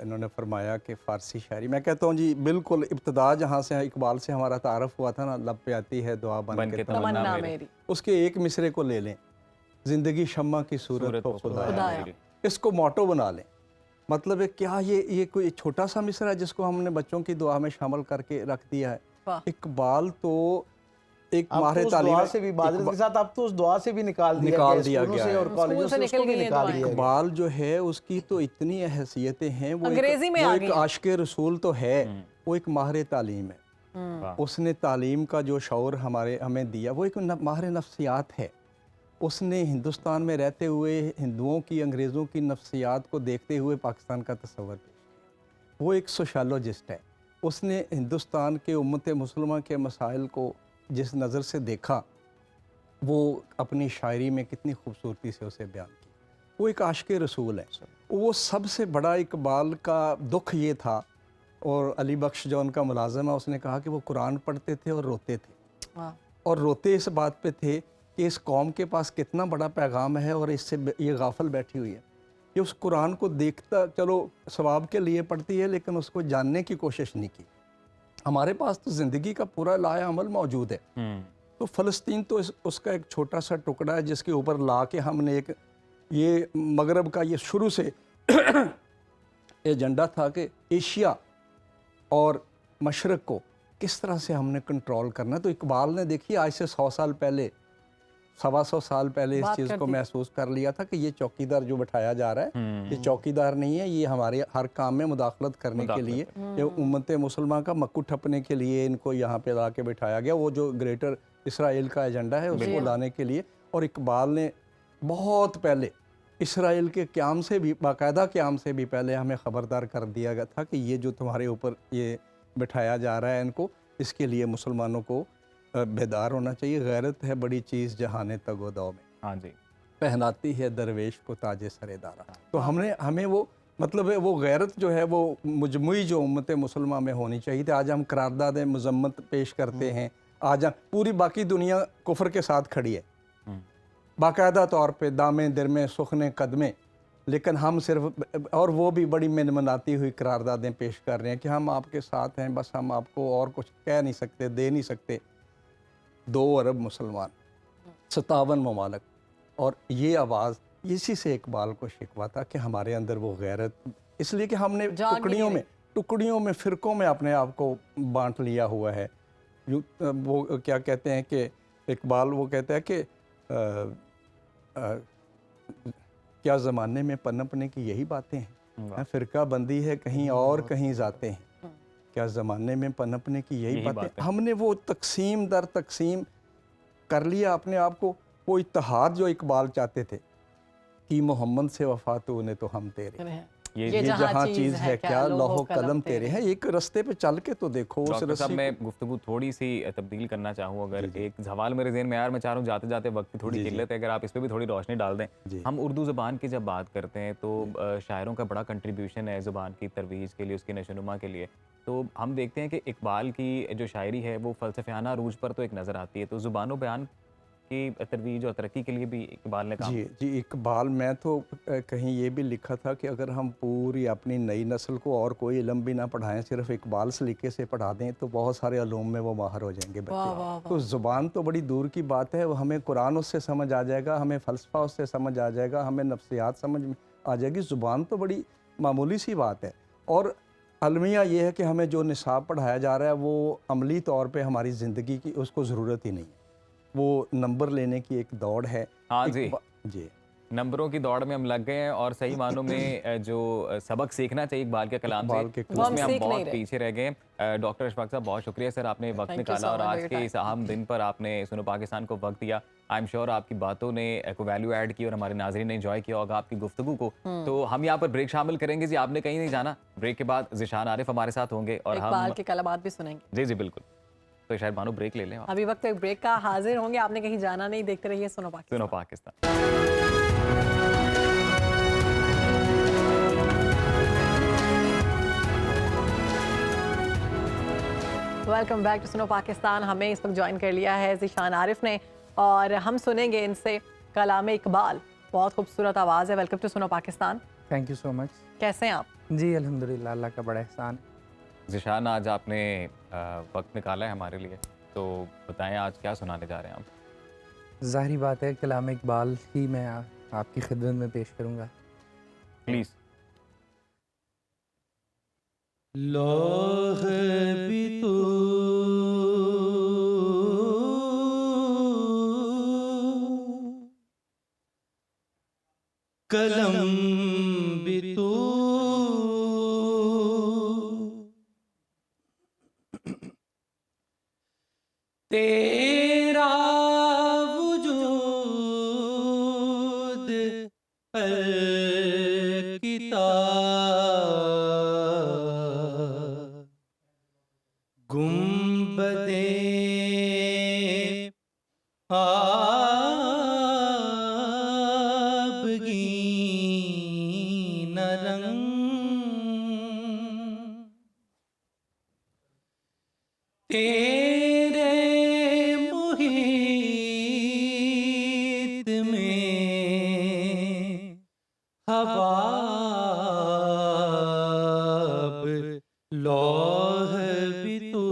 इन्होंने फरमाया कि फ़ारसी शायरी, मैं कहता हूँ जी बिल्कुल इब्तदा जहाँ से इकबाल से हमारा तारफ़ हुआ था ना, लब पे आती है दुआ बन के तमन्ना मेरी, उसके एक मिसरे को ले लें, ज़िंदगी शम्मा की सूरत हो खुदाया, इसको मोटो बना लें। मतलब है क्या ये कोई छोटा सा मिसरा है जिसको हमने बच्चों की दुआ में शामिल करके रख दिया है? इकबाल तो ایک آپ ماہر کو اس تعلیم دعا سے بھی معذرت کے ساتھ آپ تو اس دعا سے بھی نکال دیا اسکولوں گیا سے ہے۔ اور کالجوں اسکول سے سے اس نکل کو بھی گئی ہے نکال دعائیں۔ دیا گیا۔ اقبال جو ہے اس کی تو اتنی حیثیتیں ہیں، وہ انگریزی میں وہ آ ایک گئی ہیں۔ عاشق رسول تو ہے، وہ ایک ماہر تعلیم ہے۔ اس نے تعلیم کا جو شعور ہمیں دیا، وہ ایک ماہر نفسیات ہے۔ اس نے ہندوستان میں رہتے ہوئے ہندوؤں کی، انگریزوں کی نفسیات کو دیکھتے ہوئے پاکستان کا تصور پیش کیا۔ وہ ایک سوشالوجسٹ ہے۔ اس نے ہندوستان کے امت مسلمہ کے مسائل کو جس نظر سے دیکھا، وہ اپنی شاعری میں کتنی خوبصورتی سے اسے بیان کی۔ وہ ایک عاشق رسول ہے۔ وہ سب سے بڑا اقبال کا دکھ یہ تھا، اور علی بخش جو ان کا ملازم ہے، اس نے کہا کہ وہ قرآن پڑھتے تھے اور روتے تھے، اور روتے اس بات پہ تھے کہ اس قوم کے پاس کتنا بڑا پیغام ہے اور اس سے یہ غافل بیٹھی ہوئی ہے، کہ اس قرآن کو دیکھتا، چلو ثواب کے لیے پڑھتی ہے لیکن اس کو جاننے کی کوشش نہیں کی۔ ہمارے پاس تو زندگی کا پورا لائحہ عمل موجود ہے۔ تو فلسطین تو اس کا ایک چھوٹا سا ٹکڑا ہے جس کے اوپر لا کے ہم نے ایک یہ مغرب کا یہ شروع سے ایجنڈا تھا کہ ایشیا اور مشرق کو کس طرح سے ہم نے کنٹرول کرنا۔ تو اقبال نے دیکھیے آج سے 100 سال پہلے، 125 سال پہلے اس چیز کو محسوس کر لیا تھا کہ یہ چوکیدار جو بٹھایا جا رہا ہے، یہ چوکیدار نہیں ہے، یہ ہمارے ہر کام میں مداخلت کرنے کے لیے، یہ امت مسلمہ کا مکو ٹھپنے کے لیے ان کو یہاں پہ لا کے بٹھایا گیا۔ وہ جو گریٹر اسرائیل کا ایجنڈا ہے اس کو لانے کے لیے، اور اقبال نے بہت پہلے اسرائیل کے قیام سے بھی، باقاعدہ قیام سے بھی پہلے ہمیں خبردار کر دیا گیا تھا کہ یہ جو تمہارے اوپر یہ بٹھایا جا رہا ہے ان کو، اس کے لیے مسلمانوں کو بیدار ہونا چاہیے۔ غیرت ہے بڑی چیز جہان تگ و دو میں، ہاں جی، پہناتی ہے درویش کو تاج سر دارا۔ تو ہمیں وہ مطلب ہے وہ غیرت جو ہے وہ مجموعی جو امت مسلمہ میں ہونی چاہیے تھی۔ آج ہم قرارداد مذمت پیش کرتے ہیں، آج پوری باقی دنیا کفر کے ساتھ کھڑی ہے باقاعدہ طور پہ، دامیں درمیں سخنے قدمیں، لیکن ہم صرف، اور وہ بھی بڑی منمناتی ہوئی قراردادیں پیش کر رہے ہیں کہ ہم آپ کے ساتھ ہیں، بس ہم آپ کو اور کچھ کہہ نہیں سکتے، دے نہیں سکتے۔ 2 ارب مسلمان، 57 ممالک، اور یہ آواز، اسی سے اقبال کو شکوہ تھا کہ ہمارے اندر وہ غیرت، اس لیے کہ ہم نے ٹکڑیوں میں فرقوں میں اپنے آپ کو بانٹ لیا ہوا ہے۔ وہ کیا کہتے ہیں کہ اقبال وہ کہتا ہے کہ کیا زمانے میں پنپنے کی یہی باتیں ہیں، فرقہ بندی ہے کہیں اور کہیں ذاتیں ہیں، کیا زمانے میں پنپنے کی یہی باتیں۔ ہم نے وہ تقسیم در تقسیم کر لیا اپنے آپ کو۔ وہ اتحاد جو اقبال چاہتے تھے کہ محمد سے وفا تو نے تو ہم تیرے، یہ جہاں چیز ہے کیا لوح و قلم تیرے ہیں۔ ایک رستے پہ چل کے تو دیکھو اس ڈاکٹر صاحب، رسی میں گفتگو تھوڑی سی تبدیل کرنا چاہوں، اگر ایک سوال میرے ذہن میں آیا، میں چاہ رہا ہوں جاتے جاتے وقت کی تھوڑی قلت ہے، اگر آپ اس پہ بھی تھوڑی روشنی ڈال دیں۔ ہم اردو زبان کی جب بات کرتے ہیں تو شاعروں کا بڑا کنٹریبیوشن ہے زبان کی ترویج کے لیے، اس کی نشو و نما کے لیے۔ تو ہم دیکھتے ہیں کہ اقبال کی جو شاعری ہے وہ فلسفیانہ عروج پر تو ایک نظر آتی ہے، تو زبان و بیان کی ترویج اور ترقی کے لیے بھی اقبال نے کام جی اقبال، میں تو کہیں یہ بھی لکھا تھا کہ اگر ہم پوری اپنی نئی نسل کو اور کوئی علم بھی نہ پڑھائیں، صرف اقبال سلیقے سے پڑھا دیں تو بہت سارے علوم میں وہ ماہر ہو جائیں گے بچے۔ تو زبان تو بڑی دور کی بات ہے، ہمیں قرآن اس سے سمجھ آ جائے گا، ہمیں فلسفہ اس سے سمجھ آ جائے گا، ہمیں نفسیات سمجھ آ جائے گی۔ زبان تو بڑی معمولی سی بات ہے، اور المیہ یہ ہے کہ ہمیں جو نصاب پڑھایا جا رہا ہے وہ عملی طور پہ ہماری زندگی کی اس کو ضرورت ہی نہیں ہے، وہ نمبر لینے کی ایک دوڑ ہے۔ ہاں جی، نمبروں کی دوڑ میں ہم لگ گئے ہیں، اور صحیح معنوں میں جو سبق سیکھنا چاہیے اقبال کے کلام سے، اس میں ہم بہت پیچھے رہ گئے ہیں۔ ڈاکٹر اشفاق صاحب، بہت شکریہ سر، آپ نے وقت نکالا اور آج کے اس اہم دن پر آپ نے سنو پاکستان کو وقت دیا۔ آئی ایم شیور آپ کی باتوں نے کو ویلیو ایڈ کی اور ہمارے ناظرین نے انجوائے کیا ہوگا آپ کی گفتگو کو۔ تو ہم یہاں پر بریک شامل کریں گے جی، آپ نے کہیں نہیں جانا، بریک کے بعد ذیشان عارف ہمارے ساتھ ہوں گے اور ہم اقبال کے کلمات بھی سنیں گے۔ جی بالکل، تو شاید بانو بریک لے لیں، ابھی وقت ایک بریک کا، حاضر ہوں گے، آپ نے کہیں جانا نہیں، دیکھتے رہیے سنو پاکستان۔ ویلکم بیک ٹو سنو پاکستان۔ ہمیں اس وقت جوائن کر لیا ہے ذیشان عارف نے، اور ہم سنیں گے ان سے کلام اقبال۔ بہت خوبصورت آواز ہے۔ ویلکم ٹو سنو پاکستان۔ تھینک یو سو مچ۔ کیسے ہیں آپ؟ جی الحمدللہ، اللہ کا بڑا احسان۔ ذیشان، آج آپ نے وقت نکالا ہے ہمارے لیے، تو بتائیں آج کیا سنانے جا رہے ہیں آپ؟ ظاہری بات ہے کلام اقبال ہی میں آپ کی خدمت میں پیش کروں گا، پلیز۔ لوح بھی تو قلم بھی تو تیرا وجود الکتاب گنبد آبگین رنگ تیرے محیط میں حباب لوح بھی تو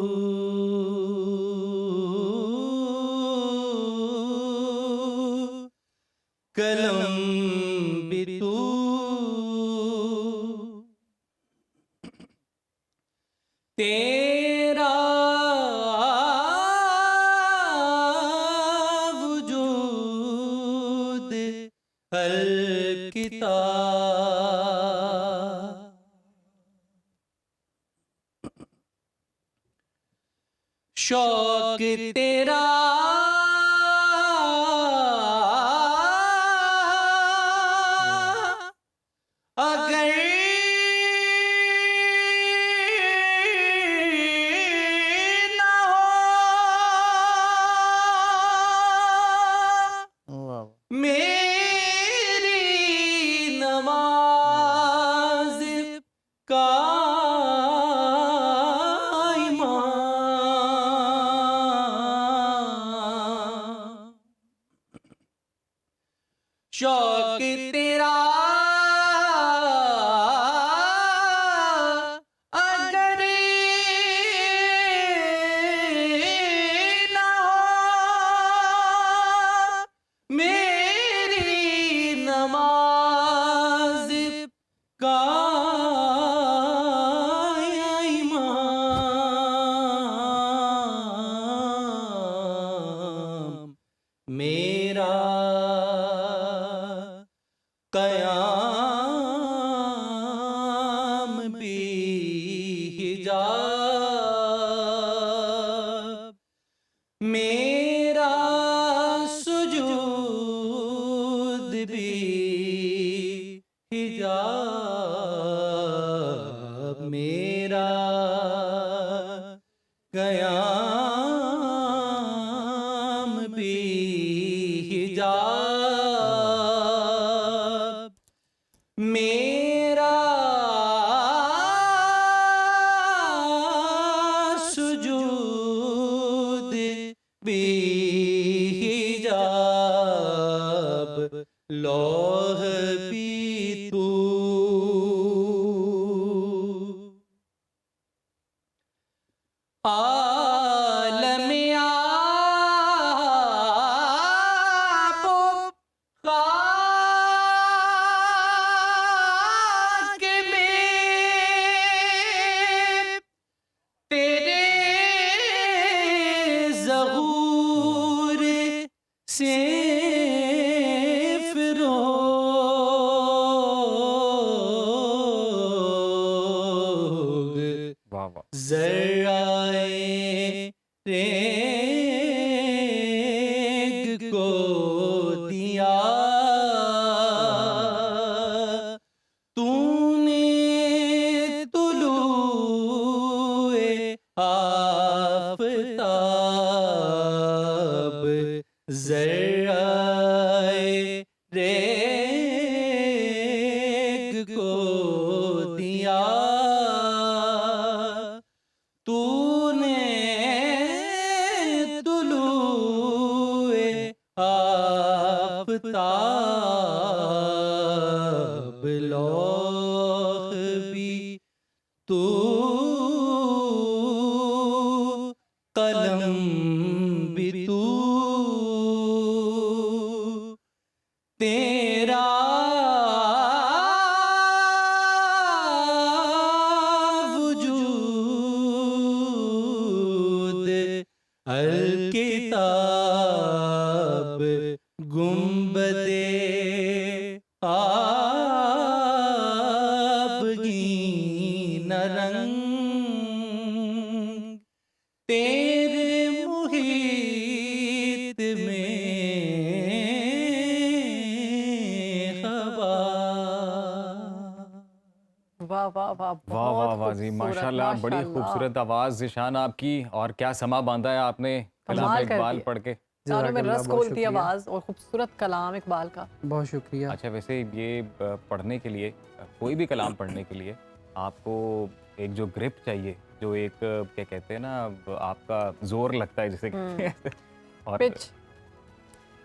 قلم بھی تو تیرا وجود الکتاب شوق تیرا اگر نہ ہو میری نماز کا شوق تیرا اگر نہ ہو میری نماز کا امام میرا قیام بھی حجاب میرا سجود بھی حجاب میرا قیام بھی حجاب میرا سجود بھی حجاب لوح بھی تو عالم آب و خاک میں تیرے ظہور سے فروغ ذرائے ریگ کو دیا تو نے طلوع آفتاب ذرائے ریگ کو دیا تو نے طلوع آفتاب لوح بھی تو قلم بھی تو تیرا وجود الکتاب گنبد न रंग तेरे मुहीत में हवा। वाह वाह वाह, वाह वाह वाह जी, खूबसूरत, माशाल्लाह, बड़ी माशाल्लाह। खूबसूरत आवाज़ ज़ीशान आपकी, और क्या समा बांधा है आपने कलाम कमाल कर इकबाल दिया। पढ़ के। कानों में जज़ाकल्लाह, रस बहुत घोलती शुक्रिया। आवाज़ और खूबसूरत कलाम इकबाल का। बहुत शुक्रिया। अच्छा, वैसे ये पढ़ने के लिए, कोई भी कलाम पढ़ने के लिए आपको एक जो ग्रिप चाहिए, जो एक क्या कहते हैं ना, आपका जोर लगता है जिसे कहते हैं और पिच।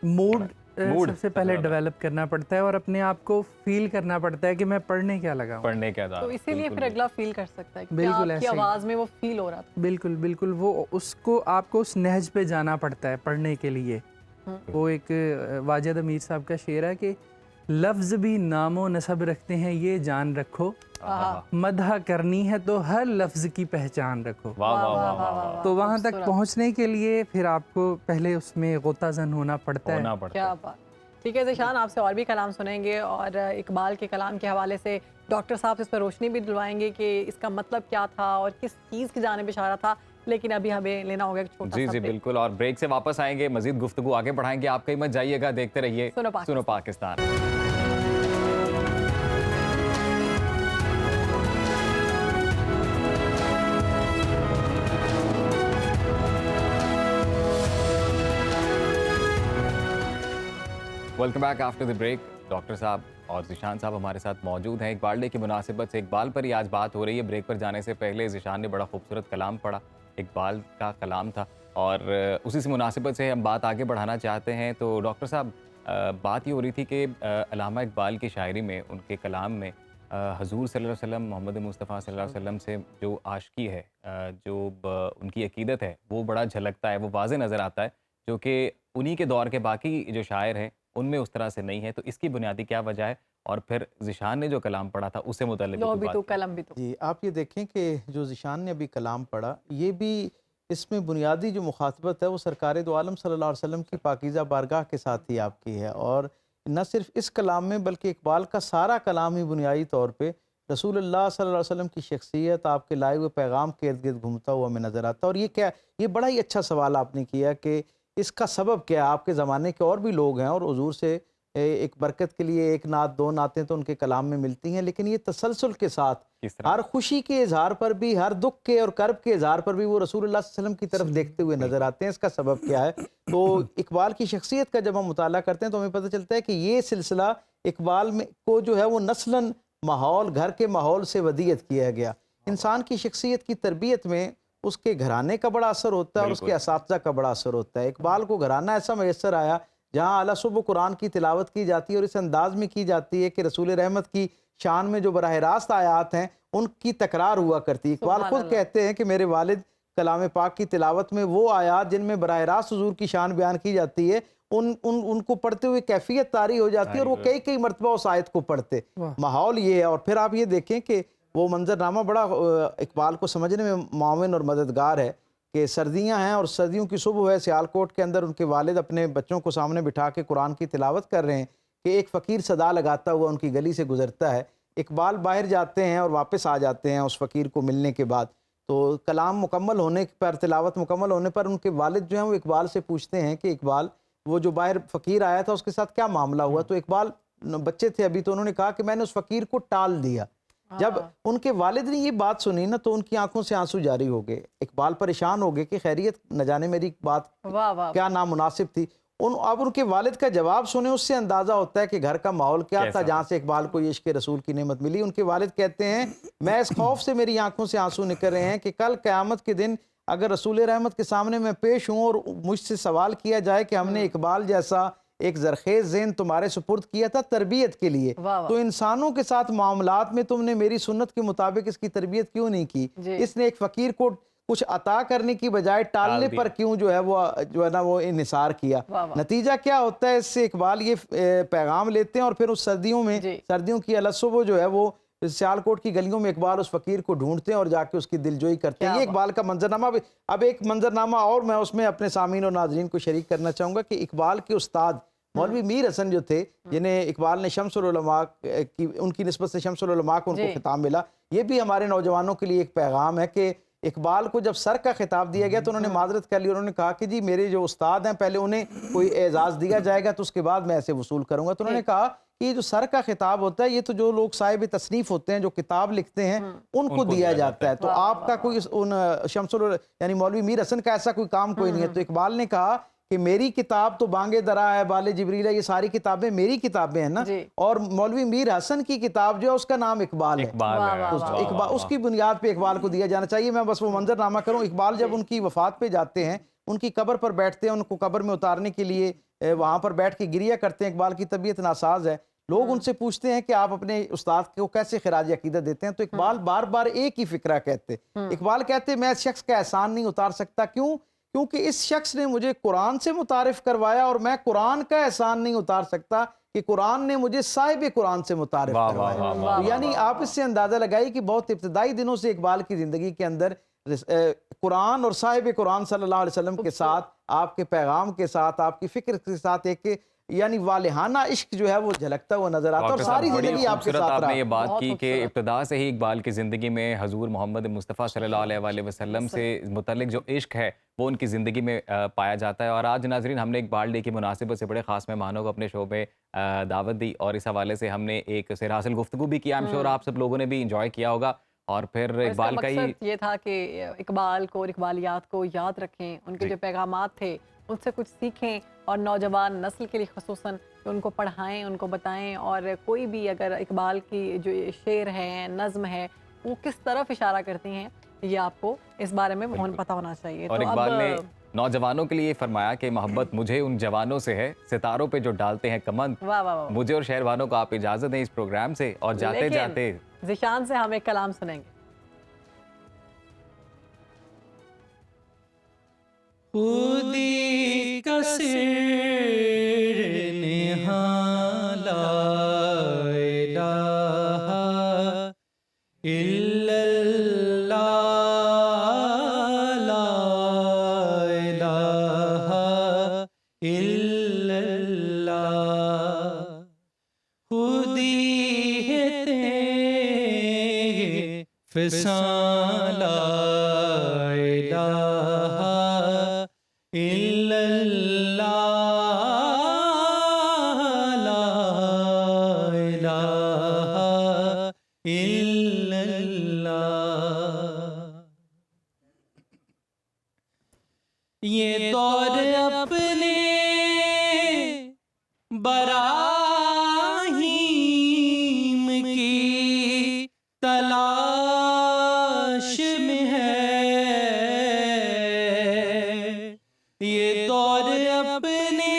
मूड मूड सबसे पहले ज़्यादा। डेवलप करना पड़ता है और अपने आप को फील करना पड़ता है कि मैं पढ़ने क्या लगा हूँ। पढ़ने का तो इसीलिए फिर अगला फील कर सकता है कि बिल्कुल आपकी ऐसे ही। आवाज़ में वो फील हो रहा था। बिल्कुल बिल्कुल, वो उसको आपको उस नहज पे जाना पड़ता है पढ़ने के लिए। वो एक वाजिद अमीर साहब का शेर है कि लफ्ज़ भी नामो नसब रखते हैं ये जान रखो, मदह करनी है तो हर लफ्ज़ की पहचान रखो। वाह वाह वाह वाह वाह, तो वहाँ तक खूबसूरत। पहुँचने के लिए फिर आपको पहले उसमें गोताज़न होना पड़ता होना है। पड़ता क्या है। बात। ठीक है ज़ीशान, आपसे और भी कलाम सुनेंगे और इकबाल के कलाम के हवाले से डॉक्टर साहब इस पर रोशनी भी दिलवाएंगे कि इसका मतलब क्या था और किस चीज़ की जानिब इशारा था। लेकिन अभी हमें लेना होगा एक छोटा जी सा जी ब्रेक। बिल्कुल, और ब्रेक से वापस आएंगे, मजीद गुफ्तगू आगे बढ़ाएंगे, आप कहीं मत जाइएगा, देखते रहिए सुनो Pakistan. Welcome back after the break. Doctor साहब और ज़ीशान साहब हमारे साथ मौजूद हैं। इकबाल डे की मुनासिबत से इकबाल पर ही आज बात हो रही है। ब्रेक पर जाने से पहले ज़ीशान ने बड़ा खूबसूरत कलाम पढ़ा, इकबाल का कलाम था, और उसी से मुनासिबत से हम बात आगे बढ़ाना चाहते हैं। तो डॉक्टर साहब, बात ये हो रही थी कि अल्लामा इकबाल की शायरी में, उनके कलाम में हजूर सल्लल्लाहु अलैहि वसल्लम, मोहम्मद मुस्तफ़ा सल्लल्लाहु अलैहि वसल्लम से जो आशिकी है, जो उनकी अकीदत है, वो बड़ा झलकता है, वो वाज़े नज़र आता है, जो कि उन्हीं के दौर के बाकी जो शायर हैं उनमें उस तरह से नहीं है। तो इसकी बुनियादी क्या वजह है? और फिर ज़ीशान ने जो कलाम पढ़ा था उससे मुतल्लिक़ लो कोई भी बात तो करें। कलम भी तो। जी, आप ये देखें कि जो ज़ीशान ने अभी कलाम पढ़ा, ये भी इसमें बुनियादी जो मुखातबत है वो सरकार दो आलम सल्लल्लाहु अलैहि वसल्लम की पाकीज़ा बारगाह के साथ ही आपकी है। और न सिर्फ इस कलाम में बल्कि इकबाल का सारा कलाम ही बुनियादी तौर पे रसूलुल्लाह सल्लल्लाहु अलैहि वसल्लम की शख्सियत, आपके लाए हुए पैगाम के इर्द गिर्द घूमता हुआ हमें नज़र आता है। और ये क्या, ये बड़ा ही अच्छा सवाल आपने किया कि इसका सबब क्या है। आपके ज़माने के और भी लोग हैं और हुज़ूर से एक बरकत के लिए एक नात दो नातें तो उनके कलाम में मिलती हैं, लेकिन ये तसलसल के साथ किस तरह? हर खुशी के इजहार पर भी, हर दुख के और कर्ब के इजहार पर भी वो रसूलुल्लाह सल्लल्लाहु अलैहि वसल्लम की तरफ देखते हुए नजर आते हैं। इसका सबब क्या है? तो इकबाल की शख्सियत का जब हम मुताला करते हैं तो हमें पता चलता है कि ये सिलसिला इकबाल में को जो है वो नस्लन माहौल, घर के माहौल से वदीयत किया गया। इंसान की शख्सियत की तरबियत में उसके घराने का बड़ा असर होता है और उसके असातिज़ा का बड़ा असर होता है। इकबाल को घराना ऐसा मैसर आया जहाँ आला सुबह कुरान की तिलावत की जाती है और इस अंदाज में की जाती है कि रसूल रहमत की शान में जो बराह रास्त आयात हैं उनकी तकरार हुआ करती है। इकबाल खुद कहते हैं कि मेरे वालिद कलाम पाक की तिलावत में वो आयात जिनमें बराह रास्त हुजूर की शान बयान की जाती है उनको पढ़ते हुए कैफियत तारी हो जाती है और वो कई कई मरतबा उस आयत को पढ़ते। माहौल ये है। और फिर आप ये देखें कि वो मंजरनामा बड़ा इकबाल को समझने में माविन और मददगार है कि सर्दियां हैं और सर्दियों की सुबह है, सियालकोट के अंदर उनके वालिद अपने बच्चों को सामने बिठा के कुरान की तिलावत कर रहे हैं कि एक फ़कीर सदा लगाता हुआ उनकी गली से गुजरता है। इकबाल बाहर जाते हैं और वापस आ जाते हैं उस फ़कीर को मिलने के बाद। तो कलाम मुकम्मल होने पर, तिलावत मुकम्मल होने पर उनके वालिद जो हैं वो इकबाल से पूछते हैं कि इकबाल, वो जो बाहर फ़कीर आया था उसके साथ क्या मामला हुआ? तो इकबाल बच्चे थे अभी, तो उन्होंने कहा कि मैंने उस फ़कीर को टाल दिया। जब उनके वालिद ने ये बात सुनी ना तो उनकी आंखों से आंसू जारी हो गए। इकबाल परेशान हो गए कि खैरियत न जाने मेरी बात क्या नामुनासिब थी। अब उनके वालिद का जवाब सुने उससे अंदाज़ा होता है कि घर का माहौल क्या था जहाँ से इकबाल को ये इश्क़ रसूल की नेमत मिली। उनके वालिद कहते हैं मैं इस खौफ से मेरी आंखों से आंसू निकल रहे हैं कि कल क़यामत के दिन अगर रसूल रहमत के सामने मैं पेश हूँ और मुझसे सवाल किया जाए कि हमने इकबाल जैसा एक जरखेज ज़ेन तुम्हारे सुपुर्द किया था तरबियत के लिए, तो इंसानों के साथ मामलात में तुमने मेरी सुन्नत के मुताबिक इसकी तरबियत क्यों नहीं की? इसने एक फ़कीर को कुछ अता करने की बजाय टालने पर क्यों जो है ना वो इन्हिसार किया? नतीजा क्या होता है इससे? इकबाल ये पैगाम लेते हैं और फिर उस सर्दियों की अलसुबह जो है वो सियालकोट की गलियों में इकबाल उस फ़कीर को ढूंढते हैं और जाके उसकी दिलजोई करते हैं। ये इकबाल का मंजरनामा। अब एक मंजरनामा और मैं उसमें अपने सामीन और नाजरीन को शरीक करना चाहूँगा कि इकबाल के उस्ताद मौलवी मीर हसन जो थे, जिन्हें इकबाल ने शम्सुल उलमा की, उनकी निस्बत से शम्सुल उलमा को उनको खिताब मिला, ये भी हमारे नौजवानों के लिए एक पैगाम है कि इकबाल को जब सर का खिताब दिया गया तो उन्होंने माजरत कर ली, उन्होंने कहा कि जी मेरे जो उस्ताद हैं पहले उन्हें कोई एजाज़ दिया जाएगा तो उसके बाद मैं ऐसे वसूल करूँगा। तो उन्होंने कहा कि ये जो सर का खिताब होता है ये तो जो लोग साहिब तसनीफ़ होते हैं, जो किताब लिखते हैं, उनको दिया जाता है। तो आपका कोई उन शम्सुल यानी मौलवी मीर हसन का ऐसा कोई काम कोई नहीं है। तो इकबाल ने कहा कि मेरी किताब तो बांगे दरा है, बाले जिब्रील है, ये सारी किताबें मेरी किताबें हैं ना, और मौलवी मीर हसन की किताब जो है उसका नाम इकबाल है। इकबाल उसकी बुनियाद पे इकबाल को दिया जाना चाहिए। मैं बस वो मंजरनामा करूँ, इकबाल जब उनकी वफात पे जाते हैं, उनकी कब्र पर बैठते हैं, उनको कब्र में उतारने के लिए वहाँ पर बैठ के गिरिया करते हैं। इकबाल की तबीयत नासाज है, लोग उनसे पूछते हैं कि आप अपने उस्ताद को कैसे खिराज अकीदत देते हैं, तो इकबाल बार बार एक ही फिक्रा कहते। इकबाल कहते मैं इस शख्स का एहसान नहीं उतार सकता। क्यों? क्योंकि इस शख्स ने मुझे कुरान से मुतारिफ करवाया और मैं कुरान का एहसान नहीं उतार सकता कि कुरान ने मुझे साहिब कुरान से मुतारिफ करवाया। यानी आप इससे अंदाज़ा लगाइए कि बहुत इब्तदाई दिनों से इकबाल की ज़िंदगी के अंदर कुरान और साहिब कुरान सल्लल्लाहु अलैहि वसल्लम के साथ, आपके पैगाम के साथ, आपकी फ़िक्र के साथ एक यानी वालिहाना इश्क जो है वो झलकता हुआ नजर आता है और सारी जिंदगी आपके साथ आपने ये बात की कि इब्तिदा से ही इकबाल की ज़िंदगी में हजूर मोहम्मद मुस्तफ़ा सल्लल्लाहु अलैहि वसल्लम से मुतल्लिक जो इश्क है वो उनकी ज़िंदगी में पाया जाता है। और आज नाज़रीन हमने इकबाल डे की मुनासिबत से बड़े ख़ास मेहमानों को अपने शो में दावत दी और इस हवाले से हमने एक सिर हासिल गुफ्तगू भी किया। आई एम श्योर आप सब लोगों ने भी इंजॉय किया होगा। और फिर इकबाल का ही ये था कि इकबाल को और इकबालियात को याद रखें, उनके जो पैगामात थे उनसे कुछ सीखें और नौजवान नस्ल के लिए ख़ुसूसन उनको पढ़ाएं, उनको बताएं। और कोई भी अगर इकबाल की जो शेर है, नज़्म है, वो किस तरफ इशारा करती हैं ये आपको इस बारे में पता होना चाहिए। और तो इकबाल ने नौजवानों के लिए फरमाया कि मोहब्बत मुझे उन जवानों से है सितारों पे जो डालते हैं कमंद। वाह वाह वाह। मुझे और शहरवानों को आप इजाज़त दें इस प्रोग्राम से और जाते जाते ज़िशान से हम एक कलाम सुनेंगे। खुदी का सिर निहाला इलाहा इल्लल्लाह ला इलाहा इल्लल्लाह खुदी है तेरे फिसाला ये दौर अपने बराहीम की तलाश में है। ये दौर अपने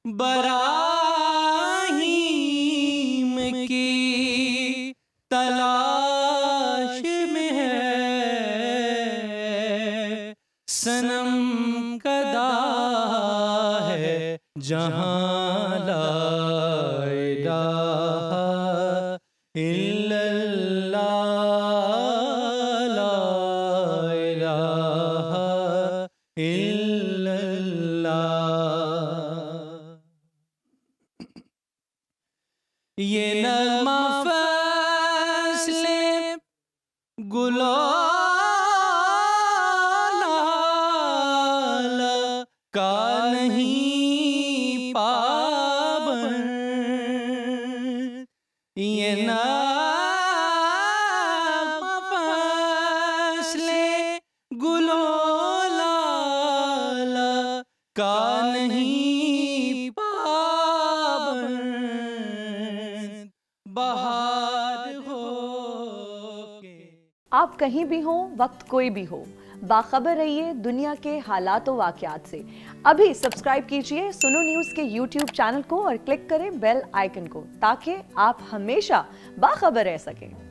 बराहीम की तलाश में है। सनम कदा है जहाँ ला इलाहा इल्लल्लाह ला इलाहा इल्लल्लाह। ये नगमा फसले गुलो का नहीं पाबंद, ये नगमा फसले गुलो लाला का नहीं पाबंद, बहार हो के। आप कहीं भी हो, वक्त कोई भी हो, बाखबर रहिए दुनिया के हालात व वाक़यात से। अभी सब्सक्राइब कीजिए सुनो न्यूज़ के YouTube चैनल को और क्लिक करें बेल आइकन को ताकि आप हमेशा बाखबर रह सकें।